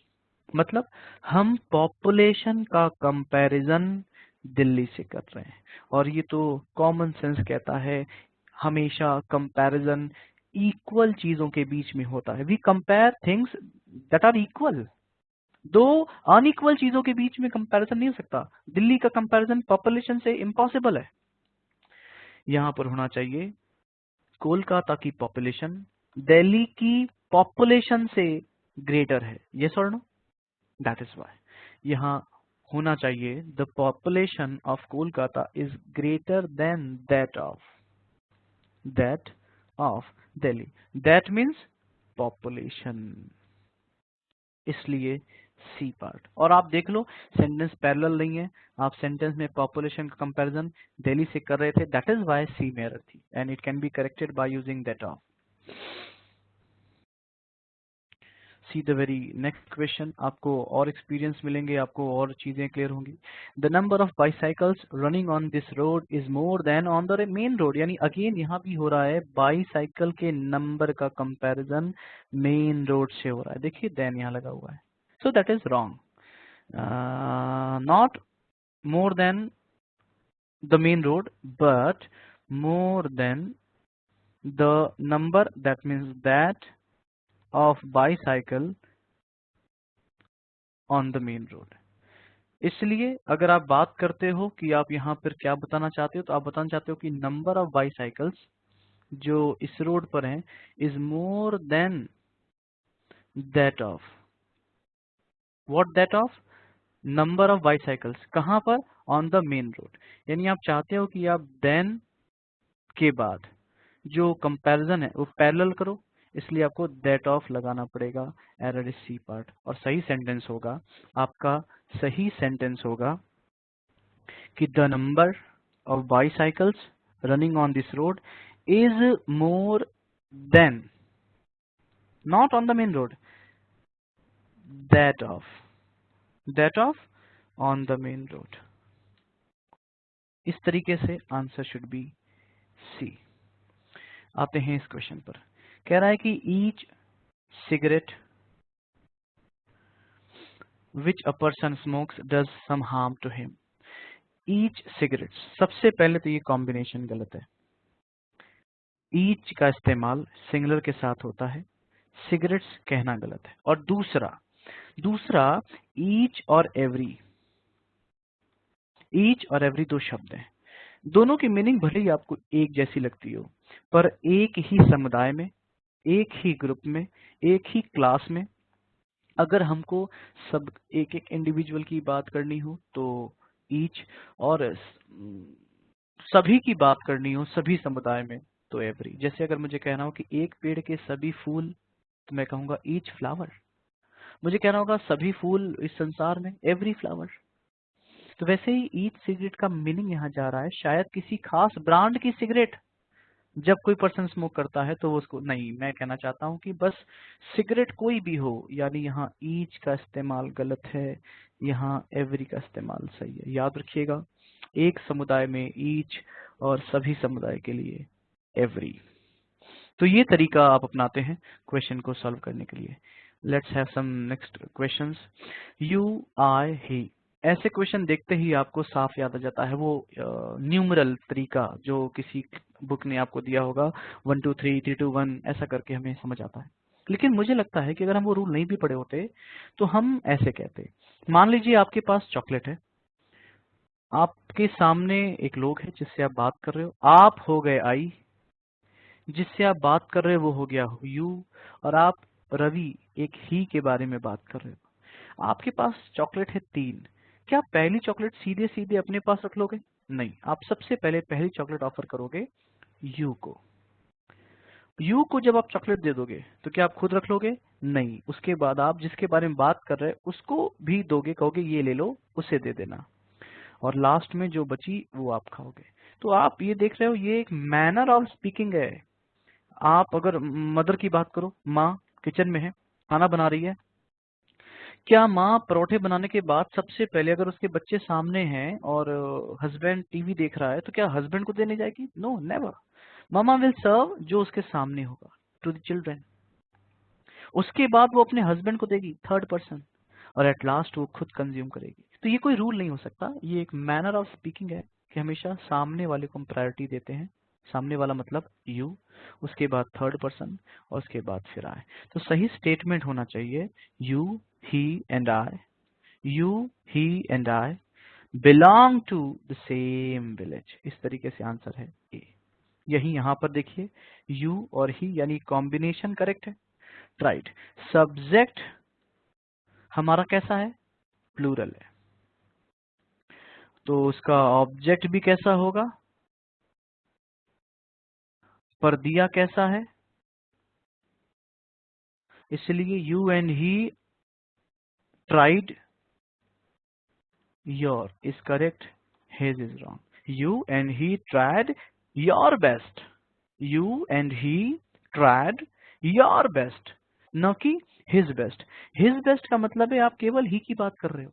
मतलब हम पॉपुलेशन का कंपैरिजन दिल्ली से कर रहे हैं, और ये तो कॉमन सेंस कहता है हमेशा कंपैरिजन इक्वल चीजों के बीच में होता है। We compare things that are equal, दो अनइक्वल चीजों के बीच में कंपैरिजन नहीं हो सकता। दिल्ली का कंपैरिजन पॉपुलेशन से इम्पॉसिबल है। यहाँ पर होना चाहिए कोलकाता की पॉपुलेशन दिल्ली की पॉपुलेशन से ग्रेटर है, यस और नो? दैट इज वाई यहाँ होना चाहिए the population of Kolkata is greater than that of Delhi. That means population, इसलिए सी पार्ट। और आप देख लो सेंटेंस पैरेलल नहीं है, आप सेंटेंस में पॉपुलेशन का कंपैरिजन दिल्ली से कर रहे थे, दैट इज वाई सी में एरर थी, and it can be corrected by using that of. C the very next question, आपको और एक्सपीरियंस मिलेंगे, आपको और चीजें क्लियर होंगी। The number of bicycles running on this road is more then on the main road, यानी अगेन यहाँ भी हो रहा है बाईसाइकिल के नंबर का कंपैरिजन मेन रोड से हो रहा है। देखिए देन यहाँ लगा हुआ है, सो that is wrong. Not more than the main road but more than the number, that means that of bicycle on the main road। इसलिए अगर आप बात करते हो कि आप यहाँ पर क्या बताना चाहते हो, तो आप बताना चाहते हो कि नंबर ऑफ बाईसाइकिल्स जो इस रोड पर हैं is more then that of what, that of number of bicycles कहाँ पर, ऑन द मेन रोड। यानी आप चाहते हो कि आप देन के बाद जो कंपैरिजन है वो पैरेलल करो, इसलिए आपको दैट ऑफ लगाना पड़ेगा। Error is C part. और सही सेंटेंस होगा आपका, सही सेंटेंस होगा कि the number of bicycles running on this road is more than, not on the main road, that of on the main road. इस तरीके से आंसर शुड बी सी। आते हैं इस क्वेश्चन पर, कह रहा है कि each cigarette which a person smokes does some harm to him. Each cigarette, सबसे पहले तो ये कॉम्बिनेशन गलत है। ईच का इस्तेमाल सिंगुलर के साथ होता है, सिगरेट्स कहना गलत है। और दूसरा ईच और एवरी, ईच और एवरी दो शब्द हैं, दोनों की मीनिंग भले ही आपको एक जैसी लगती हो, पर एक ही समुदाय में, एक ही ग्रुप में, एक ही क्लास में अगर हमको सब एक एक इंडिविजुअल की बात करनी हो तो ईच, और सभी की बात करनी हो सभी समुदाय में तो एवरी। जैसे अगर मुझे कहना हो कि एक पेड़ के सभी फूल, तो मैं कहूंगा ईच फ्लावर। मुझे कहना होगा सभी फूल इस संसार में, एवरी फ्लावर। तो वैसे ही ईच सिगरेट का मीनिंग यहाँ जा रहा है शायद किसी खास ब्रांड की सिगरेट जब कोई पर्सन स्मोक करता है तो वो उसको नहीं, मैं कहना चाहता हूँ कि बस सिगरेट कोई भी हो, यानी यहाँ ईच का इस्तेमाल गलत है, यहाँ एवरी का इस्तेमाल सही है। याद रखिएगा, एक समुदाय में ईच और सभी समुदाय के लिए एवरी। तो ये तरीका आप अपनाते हैं क्वेश्चन को सॉल्व करने के लिए। Let's have some next questions. You, I, he, ऐसे क्वेश्चन देखते ही आपको साफ याद आ जाता है वो न्यूमरल तरीका जो किसी बुक ने आपको दिया होगा, 1 2 3 3 2 1 ऐसा करके हमें समझ आता है। लेकिन मुझे लगता है कि अगर हम वो रूल नहीं भी पढ़े होते तो हम ऐसे कहते। मान लीजिए आपके पास चॉकलेट है, आपके सामने एक लोग है जिससे आप बात कर रहे हो, आप हो गए आई, जिससे आप बात कर रहे हो वो हो गया यू, और आप रवि एक ही के बारे में बात कर रहे हो। आपके पास चॉकलेट है 3, क्या पहली चॉकलेट सीधे सीधे अपने पास रख लोगे? नहीं, आप सबसे पहले पहली चॉकलेट ऑफर करोगे यू को। यू को जब आप चॉकलेट दे दोगे तो क्या आप खुद रख लोगे? नहीं, उसके बाद आप जिसके बारे में बात कर रहे हैं उसको भी दोगे, कहोगे ये ले लो, उसे दे देना, और लास्ट में जो बची वो आप खाओगे। तो आप ये देख रहे हो ये एक मैनर ऑफ स्पीकिंग है। आप अगर मदर की बात करो, माँ किचन में है, खाना बना रही है, क्या माँ परोठे बनाने के बाद सबसे पहले अगर उसके बच्चे सामने हैं और हस्बैंड टीवी देख रहा है तो क्या हस्बैंड को देने जाएगी? No, never. Mama will serve जो उसके सामने होगा टू द चिल्ड्रन, उसके बाद वो अपने हस्बैंड को देगी, थर्ड पर्सन, और एट लास्ट वो खुद कंज्यूम करेगी। तो ये कोई रूल नहीं हो सकता, ये एक मैनर ऑफ स्पीकिंग है कि हमेशा सामने वाले को हम प्रायोरिटी देते हैं। सामने वाला मतलब यू, उसके बाद थर्ड पर्सन, और उसके बाद फिर आए। तो सही स्टेटमेंट होना चाहिए you, he and I, you, he and I belong to the same village. इस तरीके से आंसर है ए। यही यहाँ पर देखिए, यू और ही यानी कॉम्बिनेशन करेक्ट है, राइट। सब्जेक्ट हमारा कैसा है? प्लूरल है, तो उसका ऑब्जेक्ट भी कैसा होगा? पर दिया कैसा है? इसलिए you and he tried, your is correct, his is wrong. You and he tried your best, you and he tried your best, न कि हिज बेस्ट। हिज बेस्ट का मतलब है आप केवल ही की बात कर रहे हो,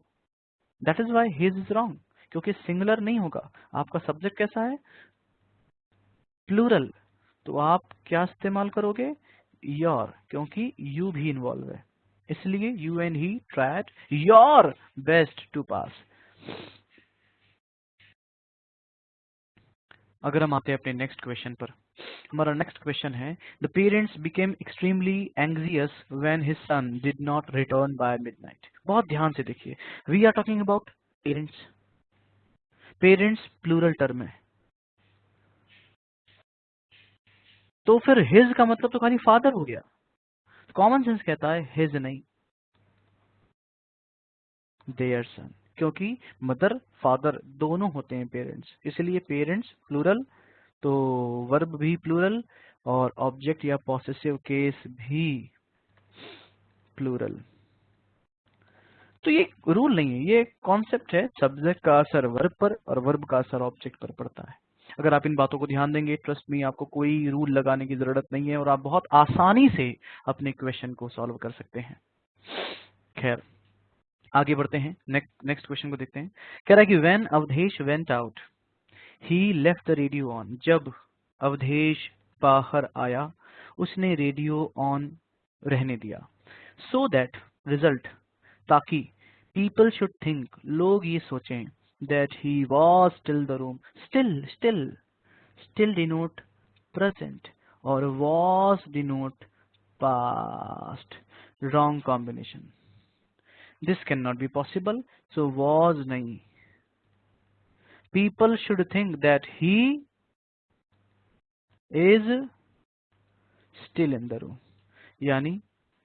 that is why his is wrong, क्योंकि सिंगुलर नहीं होगा। आपका सब्जेक्ट कैसा है, प्लूरल, तो आप क्या इस्तेमाल करोगे, योर, क्योंकि यू भी इन्वॉल्व है, इसलिए you and he tried your best to pass. अगर हम आते हैं अपने नेक्स्ट क्वेश्चन पर, हमारा नेक्स्ट क्वेश्चन है, the parents became extremely anxious when his son did not return by midnight. बहुत ध्यान से देखिए, we are talking about parents, parents plural term है, तो फिर हिज का मतलब तो खाली फादर हो गया। कॉमन सेंस कहता है हिज नहीं, देयर सन, क्योंकि मदर फादर दोनों होते हैं पेरेंट्स, इसलिए पेरेंट्स प्लूरल, तो वर्ब भी प्लूरल और ऑब्जेक्ट या पॉसेसिव केस भी प्लूरल। तो ये रूल नहीं है, ये कॉन्सेप्ट है, सब्जेक्ट का असर वर्ब पर और वर्ब का असर ऑब्जेक्ट पर पड़ता है। अगर आप इन बातों को ध्यान देंगे, ट्रस्ट मी, आपको कोई रूल लगाने की जरूरत नहीं है और आप बहुत आसानी से अपने क्वेश्चन को सॉल्व कर सकते हैं। खैर, आगे बढ़ते हैं, नेक्स्ट क्वेश्चन को देखते हैं। कह रहा है कि when Avadhesh went out he left the radio on. जब अवधेश बाहर आया उसने रेडियो ऑन रहने दिया। सो दैट, रिजल्ट, ताकि, पीपल शुड थिंक, लोग ये सोचें, that he was still the room. Still denote present और was denote past, wrong combination, this can not be possible, so was नहीं। People should think that he is still in the room, यानी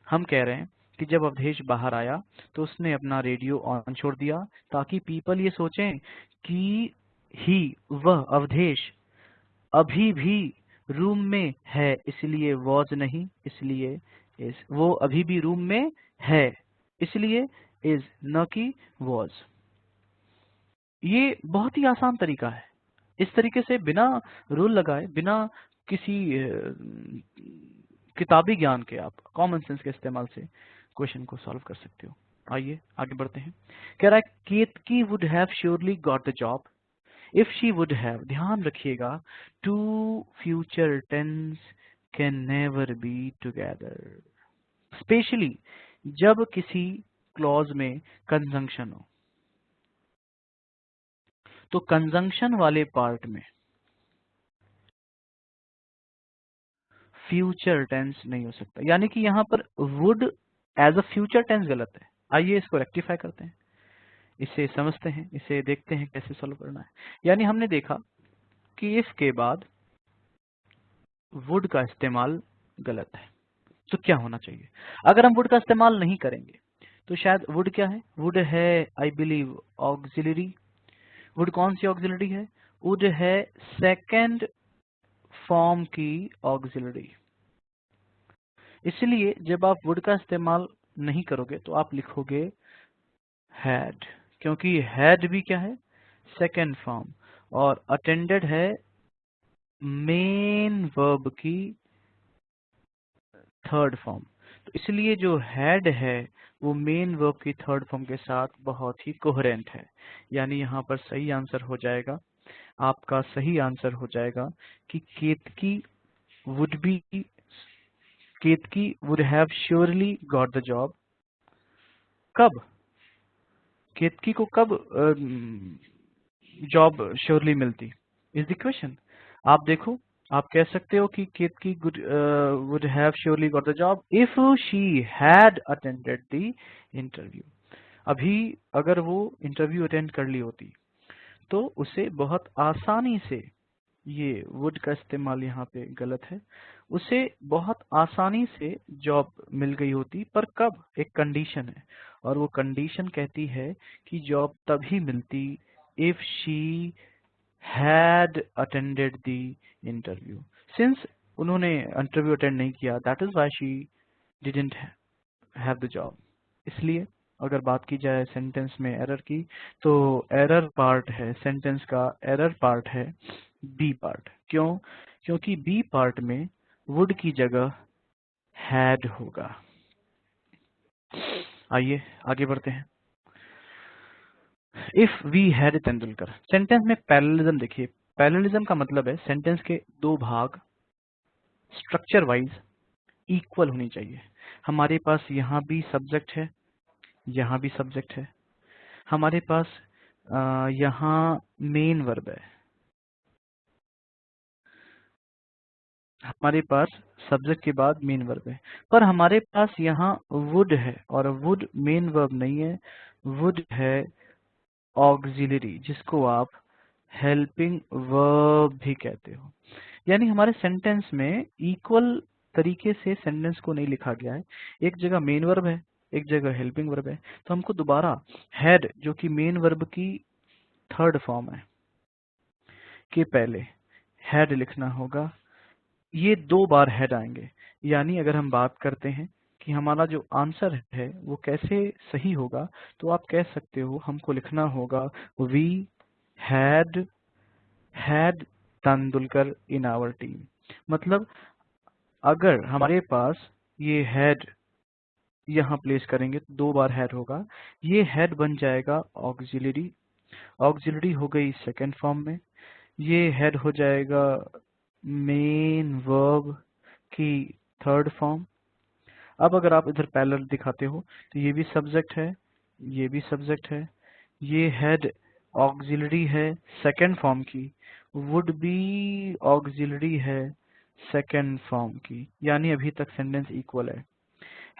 हम कह रहे हैं कि जब अवधेश बाहर आया तो उसने अपना रेडियो ऑन छोड़ दिया ताकि पीपल ये सोचें कि ही, वह अवधेश अभी भी रूम में है, इसलिए वॉज नहीं, इसलिए इज। वो अभी भी रूम में है, इसलिए इज, न कि वॉज। ये बहुत ही आसान तरीका है, इस तरीके से बिना रूल लगाए, बिना किसी किताबी ज्ञान के आप कॉमन सेंस के इस्तेमाल से क्वेश्चन को सॉल्व कर सकते हो। आइए आगे बढ़ते हैं। कह रहा है Ketaki would have surely got the job if she would have. ध्यान रखिएगा, two future tense can never be together, especially जब किसी क्लॉज में कंजंक्शन हो। तो कंजंक्शन वाले पार्ट में फ्यूचर टेंस नहीं हो सकता, यानी कि यहाँ पर would as a future tense गलत है। आइए इसको रेक्टिफाई करते हैं, इसे समझते हैं, इसे देखते हैं कैसे सॉल्व करना है। यानी हमने देखा कि इफ के बाद वुड का इस्तेमाल गलत है, तो क्या होना चाहिए। अगर हम वुड का इस्तेमाल नहीं करेंगे तो शायद वुड क्या है, वुड है आई बिलीव ऑक्सिलरी। वुड कौन सी ऑक्सिलरी है, वुड है सेकेंड फॉर्म की ऑक्सिलरी। इसलिए जब आप वुड का इस्तेमाल नहीं करोगे तो आप लिखोगे हैड, क्योंकि हैड भी क्या है, सेकेंड फॉर्म, और अटेंडेड है मेन वर्ब की थर्ड फॉर्म। तो इसलिए जो हैड है वो मेन वर्ब की थर्ड फॉर्म के साथ बहुत ही कोहेरेंट है। यानी यहाँ पर सही आंसर हो जाएगा, आपका सही आंसर हो जाएगा कि Ketaki would be, Ketaki would have surely got the job. कब, केतकी को कब जॉब श्योरली मिलती, इज द क्वेश्चन। आप देखो, आप कह सकते हो कि Ketaki would have surely got the job if she had attended the interview. अभी अगर वो इंटरव्यू अटेंड कर ली होती तो उसे बहुत आसानी से, ये वुड का इस्तेमाल यहाँ पे गलत है, उसे बहुत आसानी से जॉब मिल गई होती। पर कब, एक कंडीशन है, और वो कंडीशन कहती है कि जॉब तभी मिलती if she had attended the interview. Since उन्होंने इंटरव्यू अटेंड नहीं किया, that is why she didn't have the job. इसलिए अगर बात की जाए सेंटेंस में एरर की, तो एरर पार्ट है, सेंटेंस का एरर पार्ट है बी पार्ट। क्यों, क्योंकि बी पार्ट में वुड की जगह हैड होगा। आइए आगे बढ़ते हैं। If we had Tendulkar, sentence में पैरेललिज्म देखिए। पैरेललिज्म का मतलब है सेंटेंस के दो भाग स्ट्रक्चर वाइज इक्वल होनी चाहिए। हमारे पास यहाँ भी सब्जेक्ट है, यहाँ भी सब्जेक्ट है, हमारे पास यहाँ मेन वर्ब है, हमारे पास सब्जेक्ट के बाद मेन वर्ब है, पर हमारे पास यहाँ वुड है और वुड मेन वर्ब नहीं है, वुड है ऑक्सिलरी जिसको आप हेल्पिंग वर्ब भी कहते हो। यानी हमारे सेंटेंस में इक्वल तरीके से सेंटेंस को नहीं लिखा गया है। एक जगह मेन वर्ब है, एक जगह हेल्पिंग वर्ब है, तो हमको दोबारा हैड जो कि मेन वर्ब की थर्ड फॉर्म है के पहले हैड लिखना होगा। ये दो बार हेड आएंगे। यानी अगर हम बात करते हैं कि हमारा जो आंसर है वो कैसे सही होगा, तो आप कह सकते हो हमको लिखना होगा we had had Tendulkar in our team. मतलब अगर हमारे पास ये हेड यहाँ प्लेस करेंगे तो दो बार हेड होगा, ये हेड बन जाएगा ऑक्सिलरी, ऑक्सिलरी हो गई सेकेंड फॉर्म में, ये हेड हो जाएगा मेन वर्ब की थर्ड फॉर्म। अब अगर आप इधर पैरेलल दिखाते हो तो ये भी सब्जेक्ट है, ये भी सब्जेक्ट है, ये हेड ऑक्सिलरी है सेकेंड फॉर्म की, वुड बी ऑक्सिलरी है सेकेंड फॉर्म की। यानी अभी तक सेंटेंस इक्वल है।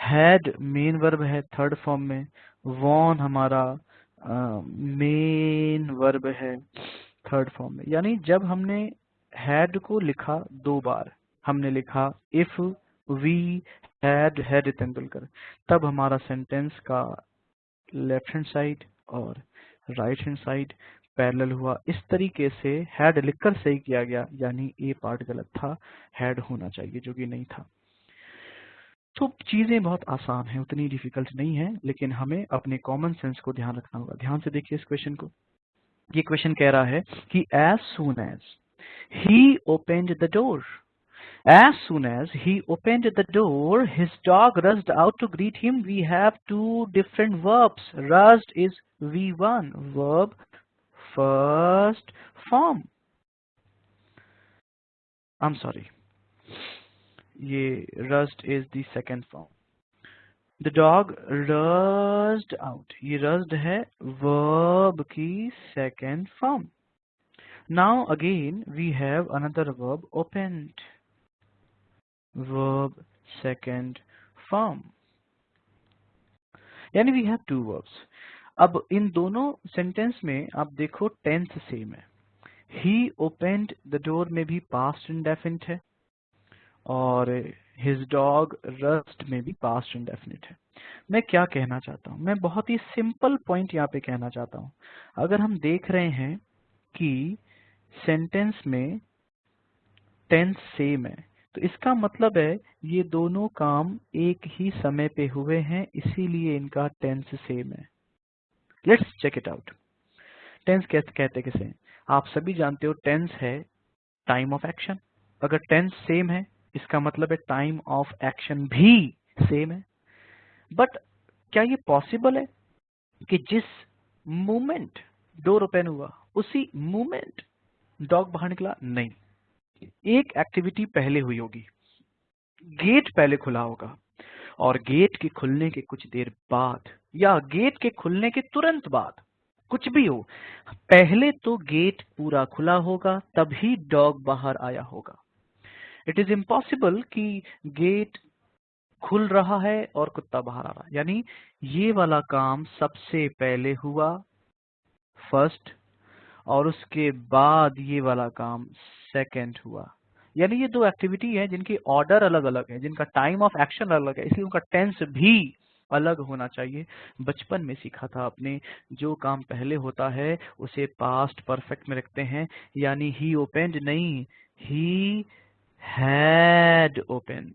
हैड मेन वर्ब है थर्ड फॉर्म में, वॉन हमारा मेन वर्ब है थर्ड फॉर्म में। यानी जब हमने हैड को लिखा दो बार, हमने लिखा इफ वी हैड तेंदुलकर, तब हमारा सेंटेंस का लेफ्ट हैंड साइड और राइट हैंड साइड पैरेलल हुआ। इस तरीके से हैड लिखकर सही किया गया, यानी ए पार्ट गलत था, हैड होना चाहिए जो कि नहीं था। तो चीजें बहुत आसान हैं, उतनी डिफिकल्ट नहीं है, लेकिन हमें अपने कॉमन सेंस को ध्यान रखना होगा। ध्यान से देखिए इस क्वेश्चन को। ये क्वेश्चन कह रहा है कि as soon as he opened the door, as soon as he opened the door, his dog rushed out to greet him. We have two different verbs. Rushed is V1, verb first form. I'm sorry. ये rushed is the second form. The dog rushed out. ये rushed है verb की second form. Now again we have another verb opened. Verb second form. यानी वी हैव टू वर्ब्स। अब इन दोनों सेंटेंस में आप देखो टेंस सेम है। ही ओपेंड द डोर में भी पास्ट इंडेफिनिट है और हिज डॉग रस्ट में भी पास्ट इंडेफिनिट है। मैं क्या कहना चाहता हूँ, मैं बहुत ही सिंपल पॉइंट यहाँ पे कहना चाहता हूँ। अगर हम देख रहे हैं कि सेंटेंस में टेंस सेम है, तो इसका मतलब है ये दोनों काम एक ही समय पे हुए हैं, इसीलिए इनका टेंस सेम है। Let's check it out. Tense कैसे कहते किसे? आप सभी जानते हो टेंस है टाइम ऑफ एक्शन। अगर टेंस सेम है इसका मतलब है टाइम ऑफ एक्शन भी सेम है। बट क्या ये पॉसिबल है कि जिस मोमेंट डोर ओपन हुआ उसी मोमेंट डॉग बाहर निकला? नहीं, एक एक्टिविटी पहले हुई होगी, गेट पहले खुला होगा और गेट के खुलने के कुछ देर बाद या गेट के खुलने के तुरंत बाद, कुछ भी हो, पहले तो गेट पूरा खुला होगा तभी डॉग बाहर आया होगा। इट इज इम्पॉसिबल कि गेट खुल रहा है और कुत्ता बाहर आ रहा है। यानी ये वाला काम सबसे पहले हुआ फर्स्ट और उसके बाद ये वाला काम सेकंड हुआ। यानी ये दो एक्टिविटी है जिनकी ऑर्डर अलग अलग है, जिनका टाइम ऑफ एक्शन अलग है, इसलिए उनका टेंस भी अलग होना चाहिए। बचपन में सीखा था आपने, जो काम पहले होता है उसे पास्ट परफेक्ट में रखते हैं। यानी ही ओपेंड नहीं, he had opened.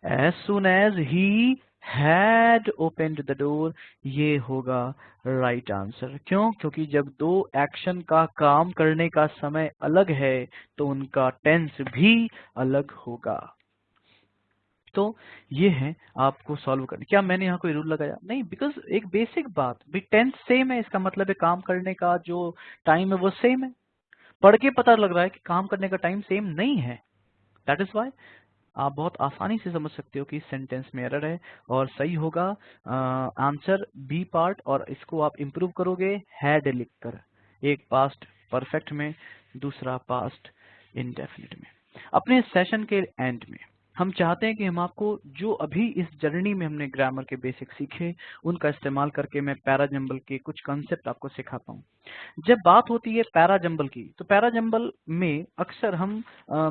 As soon as he had opened the door, ये होगा राइट आंसर। क्यों? क्योंकि जब दो एक्शन का काम करने का समय अलग है तो उनका टेंस भी अलग होगा। तो ये है आपको सॉल्व करने। क्या मैंने यहाँ कोई रूल लगाया? नहीं, बिकॉज एक बेसिक बात भी, टेंस सेम है, इसका मतलब है काम करने का जो टाइम है वो सेम है। पढ़ के पता लग रहा है कि काम करने का टाइम सेम नहीं है। दैट इज वाई आप बहुत आसानी से समझ सकते हो कि सेंटेंस में एरर है और सही होगा आंसर बी पार्ट। और इसको आप इम्प्रूव करोगे हैड लिखकर, एक पास्ट परफेक्ट में, दूसरा पास्ट इंडेफिनिट में। अपने सेशन के एंड में हम चाहते हैं कि हम आपको जो अभी इस जर्नी में हमने ग्रामर के बेसिक सीखे उनका इस्तेमाल करके मैं पैराजंबल के कुछ कंसेप्ट आपको सिखाता हूँ। जब बात होती है पैराजंबल की, तो पैराजंबल में अक्सर हम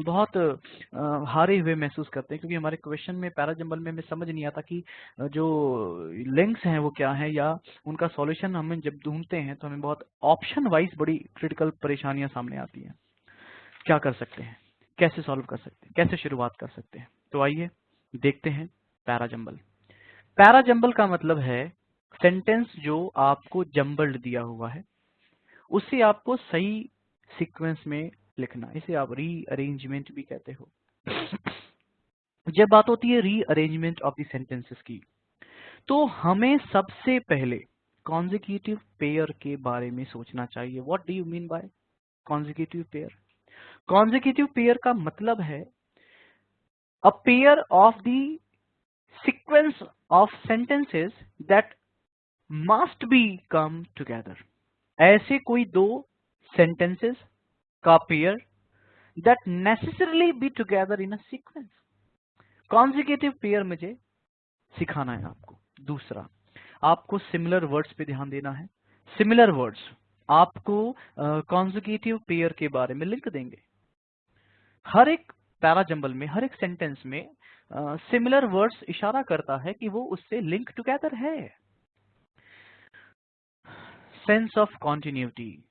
बहुत हारे हुए महसूस करते हैं, क्योंकि हमारे क्वेश्चन में पैराजंबल में हमें समझ नहीं आता कि जो लिंक्स हैं वो क्या है, या उनका सॉल्यूशन हमें जब ढूंढते हैं तो हमें बहुत ऑप्शन वाइज बड़ी क्रिटिकल परेशानियां सामने आती हैं। क्या कर सकते हैं, कैसे सॉल्व कर सकते हैं, कैसे शुरुआत कर सकते हैं? तो आइए देखते हैं पैराजंबल। पैराजंबल का मतलब है सेंटेंस जो आपको जंबल्ड दिया हुआ है उसे आपको सही सीक्वेंस में लिखना, इसे आप रीअरेंजमेंट भी कहते हो। जब बात होती है रीअरेंजमेंट ऑफ द सेंटेंसेस की, तो हमें सबसे पहले कॉन्जिक्यूटिव पेयर के बारे में सोचना चाहिए। What do you mean by consecutive pair? Consecutive pair का मतलब है a pair of the sequence of sentences that must be come together. ऐसे कोई दो सेंटेंसेस का pair that necessarily be together in a sequence. Consecutive pair मुझे सिखाना है आपको। दूसरा, आपको सिमिलर वर्ड्स पे ध्यान देना है। सिमिलर वर्ड्स आपको कॉन्जिक्यूटिव पेयर के बारे में लिंक देंगे। हर एक पैराजंबल में, हर एक सेंटेंस में सिमिलर वर्ड्स इशारा करता है कि वो उससे लिंक टुगेदर है। Sense of continuity,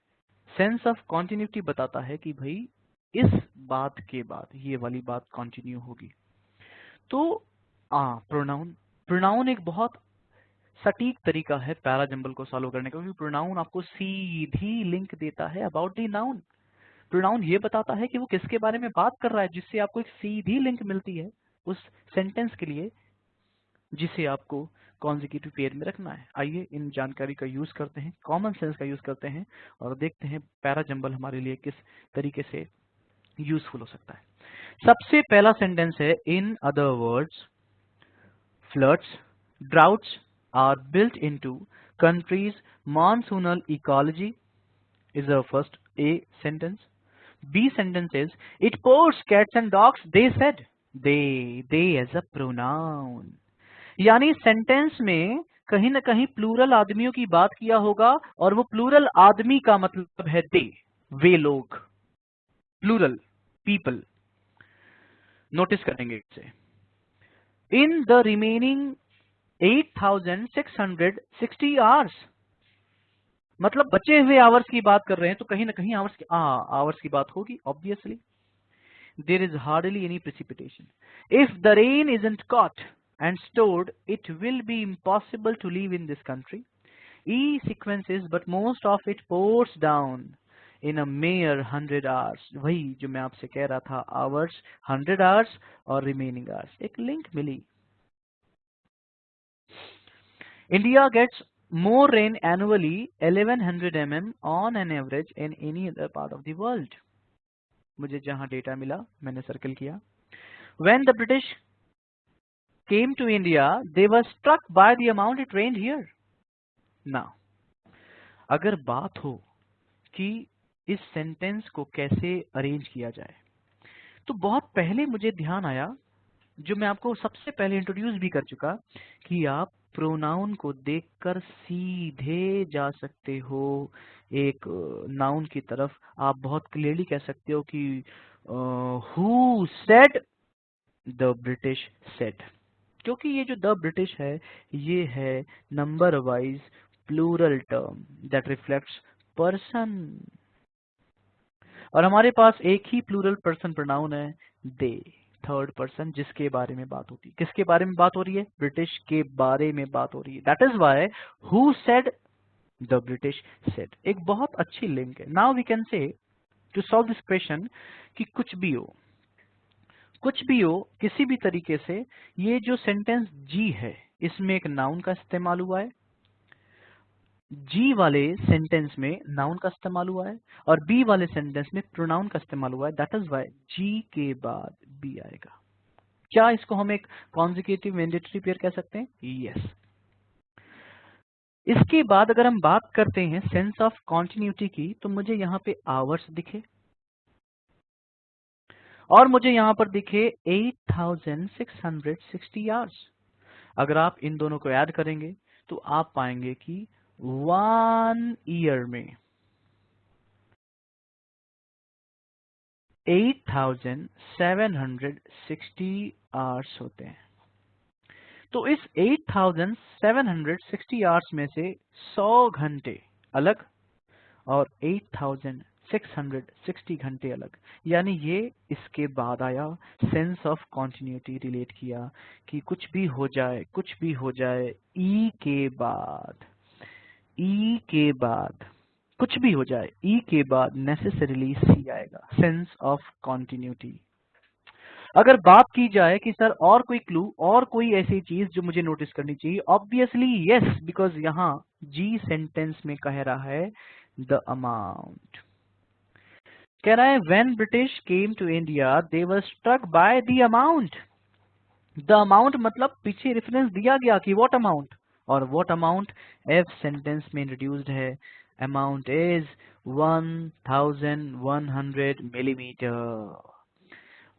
sense of continuity बताता है कि भाई इस बात के बाद ये वाली बात कंटिन्यू होगी। तो प्रोनाउन, प्रोनाउन एक बहुत सटीक तरीका है पैराजंबल को सॉल्व करने का, क्योंकि प्रोनाउन आपको सीधी लिंक देता है अबाउट द नाउन। प्रोनाउन ये बताता है कि वो किसके बारे में बात कर रहा है, जिससे आपको एक सीधी लिंक मिलती है उस सेंटेंस के लिए जिसे आपको कॉन्जिक्यूटिव पेयर में रखना है। आइए इन जानकारी का यूज करते हैं, कॉमन सेंस का यूज करते हैं और देखते हैं पैराजंबल हमारे लिए किस तरीके से यूजफुल हो सकता है। सबसे पहला सेंटेंस है, in other words floods, droughts are built into countries' monsoonal ecology is the first A sentence. B sentence is, it pours cats and dogs, they said. They as a pronoun. यानी सेंटेंस में कहीं ना कहीं प्लूरल आदमियों की बात किया होगा और वो प्लूरल आदमी का मतलब है दे, वे लोग, प्लूरल पीपल। नोटिस करेंगे इसे। In the remaining 8,660 hours, मतलब बचे हुए आवर्स की बात कर रहे हैं, तो कहीं ना कहीं आवर्स की बात होगी obviously. There is hardly any precipitation. If the rain isn't caught and stored, it will be impossible to live in this country. E sequences, but most of it pours down in a mere 100 hours. वही जो मैं आपसे कह रहा था, hours 100 hours और remaining hours, एक link milli. India gets more rain annually 1100 mm on an average in any other part of the world. मुझे जहां डेटा मिला मैंने सर्कल किया। When the British came to India, they were struck by the amount it rained here. Now, अगर बात हो कि इस सेंटेंस को कैसे अरेंज किया जाए, तो बहुत पहले मुझे ध्यान आया, जो मैं आपको सबसे पहले इंट्रोड्यूस भी कर चुका, कि आप प्रोनाउन को देखकर सीधे जा सकते हो एक नाउन की तरफ। आप बहुत क्लियरली कह सकते हो कि who said, the British said, क्योंकि ये जो द ब्रिटिश है ये है number wise plural term that reflects person, और हमारे पास एक ही प्लूरल पर्सन प्रोनाउन है, दे, थर्ड पर्सन, जिसके बारे में बात होती है। किसके बारे में बात हो रही है? ब्रिटिश के बारे में बात हो रही है। That is why who said, the British said, एक बहुत अच्छी लिंक है। Now we can say to solve this question कि कुछ भी हो, कुछ भी हो किसी भी तरीके से, ये जो सेंटेंस जी है इसमें एक नाउन का इस्तेमाल हुआ है, जी वाले सेंटेंस में नाउन का इस्तेमाल हुआ है और बी वाले सेंटेंस में प्रोनाउन का इस्तेमाल हुआ है। दैट इज वाई जी के बाद बी आएगा। क्या इसको हम एक कॉन्जिक्यूटिव मैंडेटरी पेयर कह सकते हैं? यस। इसके बाद अगर हम बात करते हैं सेंस ऑफ कॉन्टिन्यूटी की, तो मुझे यहाँ पे आवर्स दिखे और मुझे यहाँ पर दिखे 8660 आवर्स। अगर आप इन दोनों को ऐड करेंगे तो आप पाएंगे कि 1 ईयर में 8760 आवर्स होते हैं। तो इस 8760 आवर्स में से 100 घंटे अलग और 8660 घंटे अलग, यानी ये इसके बाद आया। सेंस ऑफ कॉन्टिन्यूटी रिलेट किया कि कुछ भी हो जाए, कुछ भी हो जाए, ई के बाद कुछ भी हो जाए, ई के बाद नेसेसरीली सी आएगा। Sense of continuity. अगर बात की जाए कि सर और कोई क्लू और कोई ऐसी चीज जो मुझे नोटिस करनी चाहिए, ऑब्वियसली यस, बिकॉज यहाँ जी सेंटेंस में कह रहा है द अमाउंट। कह रहा है when British came to India they were struck by the amount. The amount मतलब पीछे रेफरेंस दिया गया कि व्हाट अमाउंट, और व्हाट अमाउंट एफ सेंटेंस में इंट्रोड्यूस्ड है। Amount is 1100 millimetre.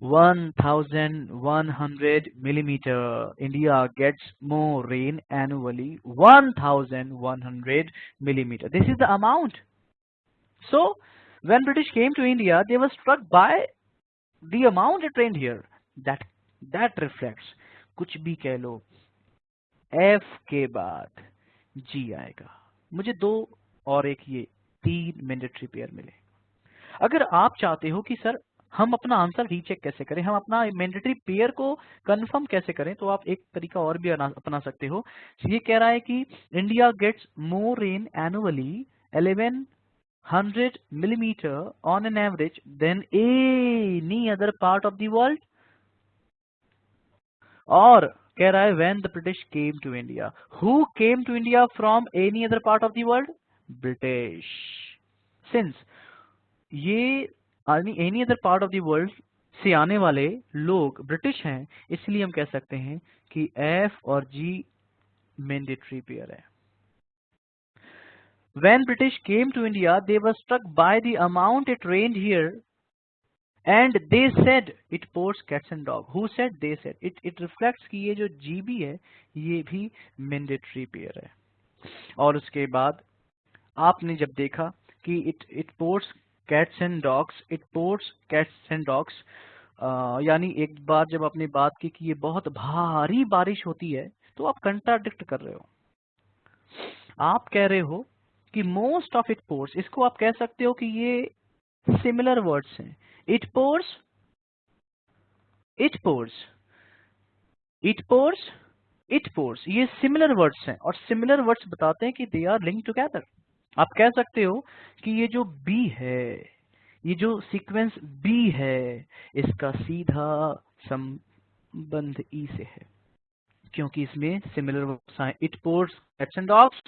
1100 millimeter. India gets more rain annually. 1100 millimeter. This is the amount. So, when British came to India, they were struck by the amount it rained here. That reflects. कुछ भी कह लो, F के बाद G आएगा। मुझे 2 और एक ये 3 मैंडेटरी पेयर मिले। अगर आप चाहते हो कि सर हम अपना आंसर रीचेक कैसे करें, हम अपना मैंडेटरी पेयर को कंफर्म कैसे करें, तो आप एक तरीका और भी अपना सकते हो। ये कह रहा है कि India gets more rain annually 1100 millimetre on an average than any other part of the world. और कह रहा है when the British came to India, who came to India from any other part of the world? British. Since ये any other part of the world से आने वाले लोग ब्रिटिश हैं, इसलिए हम कह सकते हैं कि एफ और जी मैंडेटरी पेयर है। When British came to India, they were struck by the amount it rained here, and they said it pours cats and dog. Who said? They said. It reflects कि ये जो GB है ये भी मैंडेटरी पेयर है। और उसके बाद आपने जब देखा कि it pours cats and dogs, it pours cats and dogs, यानी एक बार जब आपने बात की कि ये बहुत भारी बारिश होती है, तो आप कंट्राडिक्ट कर रहे हो। आप कह रहे हो कि मोस्ट ऑफ इट पोर्स, इसको आप कह सकते हो कि ये सिमिलर वर्ड्स हैं। It pores, it pores, it pores, it pores, ये सिमिलर वर्ड्स हैं और सिमिलर वर्ड्स बताते हैं कि दे आर लिंक्ड टुगेदर। आप कह सकते हो कि ये जो बी है, ये जो सीक्वेंस बी है, इसका सीधा संबंध ई से है, क्योंकि इसमें सिमिलर वर्ड्स हैं। It pours cats and dogs,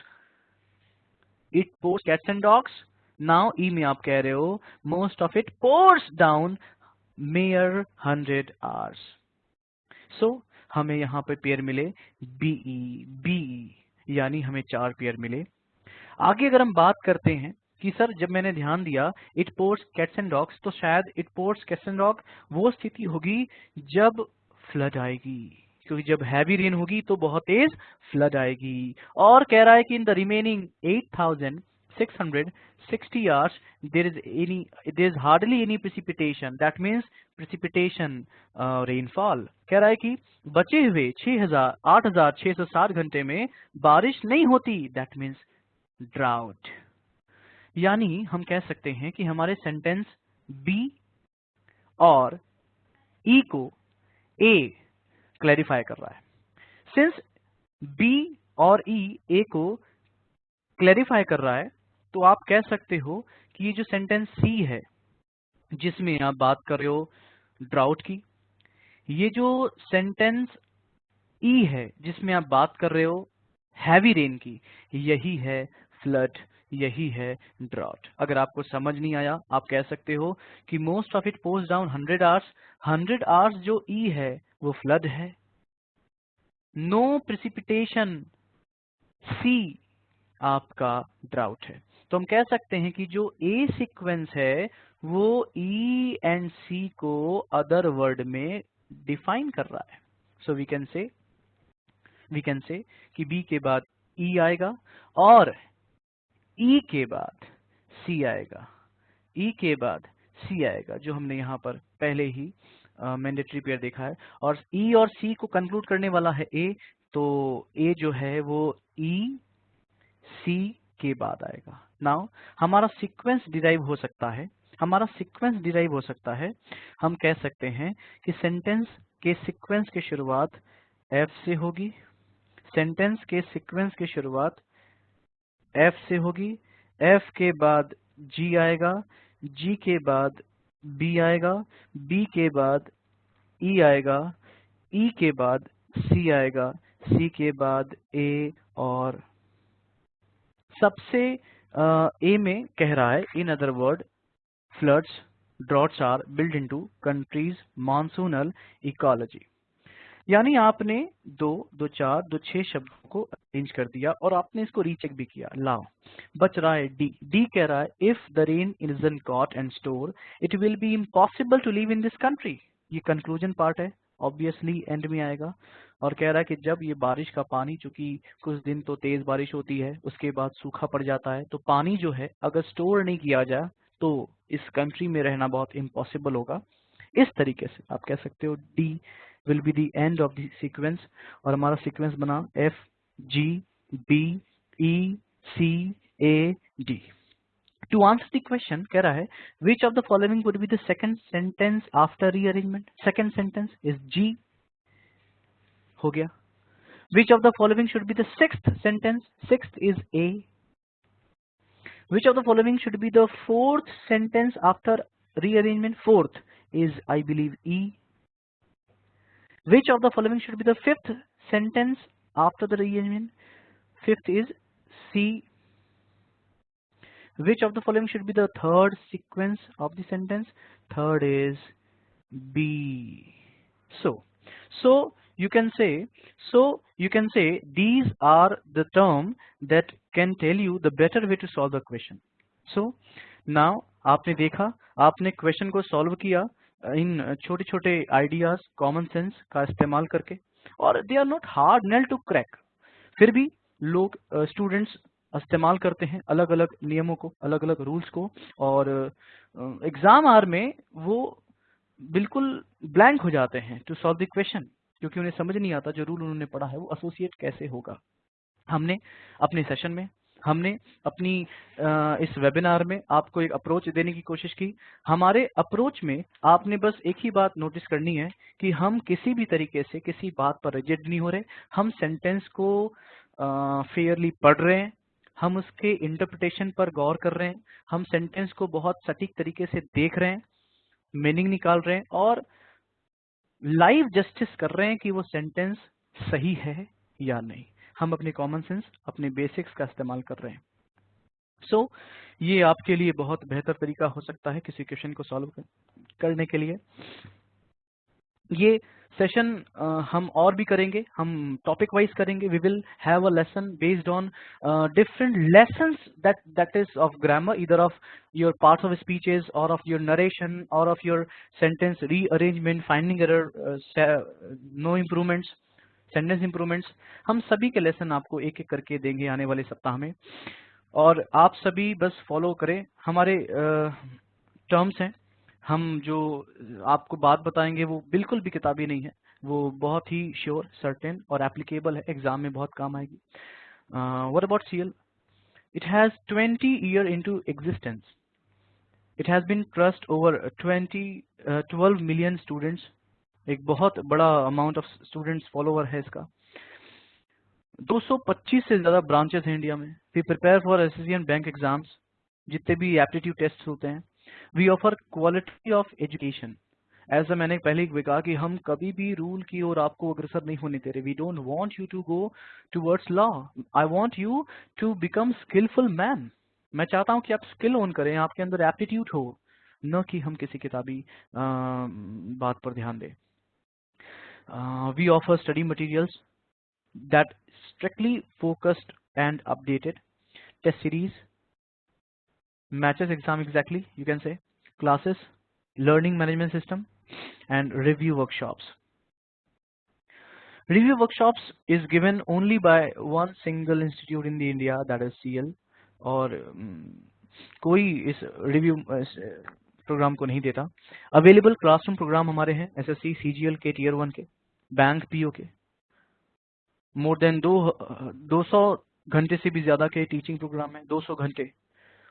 it pours cats and dogs. Now E में आप कह रहे हो most of it pours down mayor 100 hours. सो हमें यहाँ पे पेयर मिले बीई, बीई, यानी हमें 4 पेयर मिले। आगे अगर हम बात करते हैं कि सर जब मैंने ध्यान दिया it pours cats and dogs, तो शायद it pours cats and dog वो स्थिति होगी जब फ्लड आएगी, क्योंकि जब हैवी रेन होगी तो बहुत तेज फ्लड आएगी। और कह रहा है कि in the remaining 8660 hours there is hardly any precipitation, that means precipitation, rainfall। कह रहा है कि बचे हुए 8660 घंटे में बारिश नहीं होती, that means drought। यानी हम कह सकते हैं कि हमारे सेंटेंस बी और ई को ए क्लैरिफाई कर रहा है। सिंस बी और ई ए को क्लैरिफाई कर रहा है, तो आप कह सकते हो कि ये जो सेंटेंस सी है जिसमें आप बात कर रहे हो ड्राउट की, ये जो सेंटेंस ई है जिसमें आप बात कर रहे हो हैवी रेन की, यही है फ्लड, यही है ड्रॉट। अगर आपको समझ नहीं आया, आप कह सकते हो कि most of it pours down 100 hours. 100 hours जो ई है वो फ्लड है। नो प्रिसिपिटेशन, सी आपका ड्राउट है। तो हम कह सकते हैं कि जो ए सीक्वेंस है वो ई एंड सी को अदर वर्ड में डिफाइन कर रहा है। सो वी कैन से कि बी के बाद ई आएगा और ई के बाद सी आएगा, ई के बाद सी आएगा, जो हमने यहाँ पर पहले ही मैंडेटरी पेयर देखा है। और ई और सी को कंक्लूड करने वाला है ए, तो ए जो है वो ई सी के बाद आएगा। नाउ हमारा सीक्वेंस डिराइव हो सकता है, हम कह सकते हैं कि सेंटेंस के सीक्वेंस की शुरुआत एफ से होगी, सेंटेंस के सीक्वेंस की शुरुआत एफ से होगी, एफ के बाद जी आएगा, जी के बाद बी आएगा, बी के बाद ई आएगा, ई के बाद सी आएगा, सी के बाद ए, और सबसे ए में कह रहा है in other word floods droughts are build into countries monsoonal ecology. यानी आपने 2, 2, 4, 2, 6 शब्दों को अरेंज कर दिया और आपने इसको रीचेक भी किया। लाओ बच रहा है डी। डी कह रहा है if the rain isn't caught and stored it will be impossible to live in this country. ये कंक्लूजन पार्ट है, ऑब्वियसली एंड में आएगा। और कह रहा है कि जब ये बारिश का पानी, चूंकि कुछ दिन तो तेज बारिश होती है उसके बाद सूखा पड़ जाता है, तो पानी जो है अगर स्टोर नहीं किया जाए तो इस कंट्री में रहना बहुत इम्पॉसिबल होगा। इस तरीके से आप कह सकते हो D will be the end of the sequence, और हमारा सीक्वेंस बना F G B E C A D। To answer the question कह रहा है which of the following would be the second sentence after rearrangement? Second sentence is G हो गया। Which of the following should be the sixth sentence? Sixth is A। Which of the following should be the fourth sentence after rearrangement? Fourth is I believe E। Which of the following should be the fifth sentence after the rearrangement? Fifth is C। Which of the following should be the third sequence of the sentence? Third is B। So you can say these are the term that can tell you the better way to solve the question। So now आपने देखा, आपने क्वेश्चन को सॉल्व किया इन छोटे छोटे आइडियाज कॉमन सेंस का इस्तेमाल करके, और they are not hard nail to crack. फिर भी लोग स्टूडेंट्स इस्तेमाल करते हैं अलग अलग नियमों को, अलग अलग रूल्स को, और एग्जाम आर में वो बिल्कुल ब्लैंक हो जाते हैं टू सॉल्व द क्वेश्चन, क्योंकि उन्हें समझ नहीं आता जो रूल उन्होंने पढ़ा है वो एसोसिएट कैसे होगा। हमने अपने सेशन में, हमने अपनी इस वेबिनार में आपको एक अप्रोच देने की कोशिश की। हमारे अप्रोच में आपने बस एक ही बात नोटिस करनी है कि हम किसी भी तरीके से किसी बात पर रिजिड नहीं हो रहे। हम सेंटेंस को फेयरली पढ़ रहे हैं, हम उसके इंटरप्रिटेशन पर गौर कर रहे हैं, हम सेंटेंस को बहुत सटीक तरीके से देख रहे हैं, मीनिंग निकाल रहे हैं और लाइव जस्टिस कर रहे हैं कि वो सेंटेंस सही है या नहीं। हम अपने कॉमन सेंस, अपने बेसिक्स का इस्तेमाल कर रहे हैं। सो ये आपके लिए बहुत बेहतर तरीका हो सकता है किसी क्वेश्चन को सॉल्व करने के लिए। ये सेशन हम और भी करेंगे, हम टॉपिक वाइज करेंगे। We will have a lesson based on different lessons that is of grammar, either of your parts of speeches or of your narration or of your sentence rearrangement, finding error, no improvements, sentence improvements. हम सभी के लेसन आपको एक एक करके देंगे आने वाले सप्ताह में, और आप सभी बस फॉलो करें। हमारे टर्म्स हैं, हम जो आपको बात बताएंगे वो बिल्कुल भी किताबी नहीं है, वो बहुत ही श्योर, सर्टेन और एप्लीकेबल है, एग्जाम में बहुत काम आएगी। What about CL? It has 20 year into existence. It has been trust over 12 million students। एक बहुत बड़ा अमाउंट ऑफ स्टूडेंट्स फॉलोवर है इसका। 225 से ज्यादा ब्रांचेस हैं इंडिया में। We prepare for SSC and bank exams, जितने भी एप्टीट्यूड टेस्ट होते हैं। We offer quality of education ऐसा मैंने पहले भी कहा कि हम कभी भी रूल की ओर आपको अग्रसर नहीं होने दे रहे। We don't want you to go towards law, I want you to become skilful man. मैं चाहता हूं कि आप स्किल ओन करें, आपके अंदर एप्टीट्यूड हो, न कि हम किसी किताबी बात पर ध्यान दें। We offer study materials that strictly focused and updated, test series, matches exam exactly, you can say, classes, learning management system, and review workshops. Review workshops is given only by one single institute in the India, that is CL, और कोई इस रिव्यू प्रोग्राम को नहीं देता। अवेलेबल क्लासरूम प्रोग्राम हमारे हैं SSC CGL के Tier 1 के, बैंक PO के, मोर देन 200 घंटे से भी ज्यादा के टीचिंग प्रोग्राम है, 200 घंटे।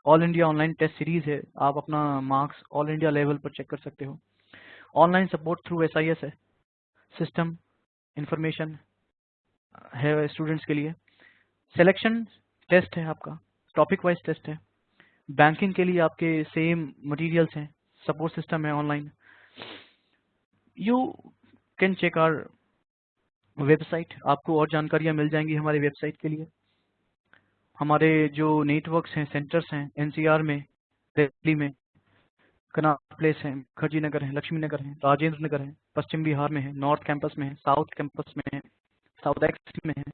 All India online test series है, आप अपना मार्क्स ऑल इंडिया लेवल पर चेक कर सकते हो। ऑनलाइन सपोर्ट थ्रू SIS है, सिस्टम इंफॉर्मेशन है स्टूडेंट्स के लिए। सिलेक्शन टेस्ट है आपका, टॉपिक वाइज टेस्ट है। बैंकिंग के लिए आपके सेम मटेरियल्स हैं, सपोर्ट सिस्टम है online. You can check our website, आपको और जानकारियां मिल जाएंगी हमारे वेबसाइट के लिए। हमारे जो नेटवर्क्स हैं, सेंटर्स हैं NCR में, दिल्ली में, कनाट प्लेस है, खरजी नगर है, लक्ष्मी नगर है, राजेंद्र नगर है, पश्चिम बिहार में है, नॉर्थ कैंपस में है, साउथ कैंपस में है, साउथ एक्स में है,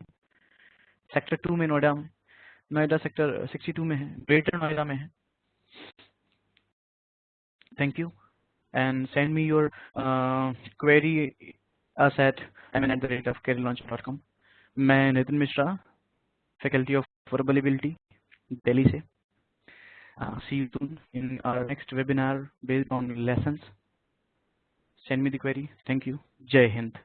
सेक्टर 2 में नोएडा में, नोएडा सेक्टर 62 में है, ग्रेटर नोएडा में है। Thank you and send me your query us at mn@careerlaunch.com। मैं नितिन मिश्रा, फैकल्टी ऑफ वर्बलिबिलिटी, दिल्ली से। See you soon in our next webinar based on lessons. Send me the query. Thank you. Jai Hind.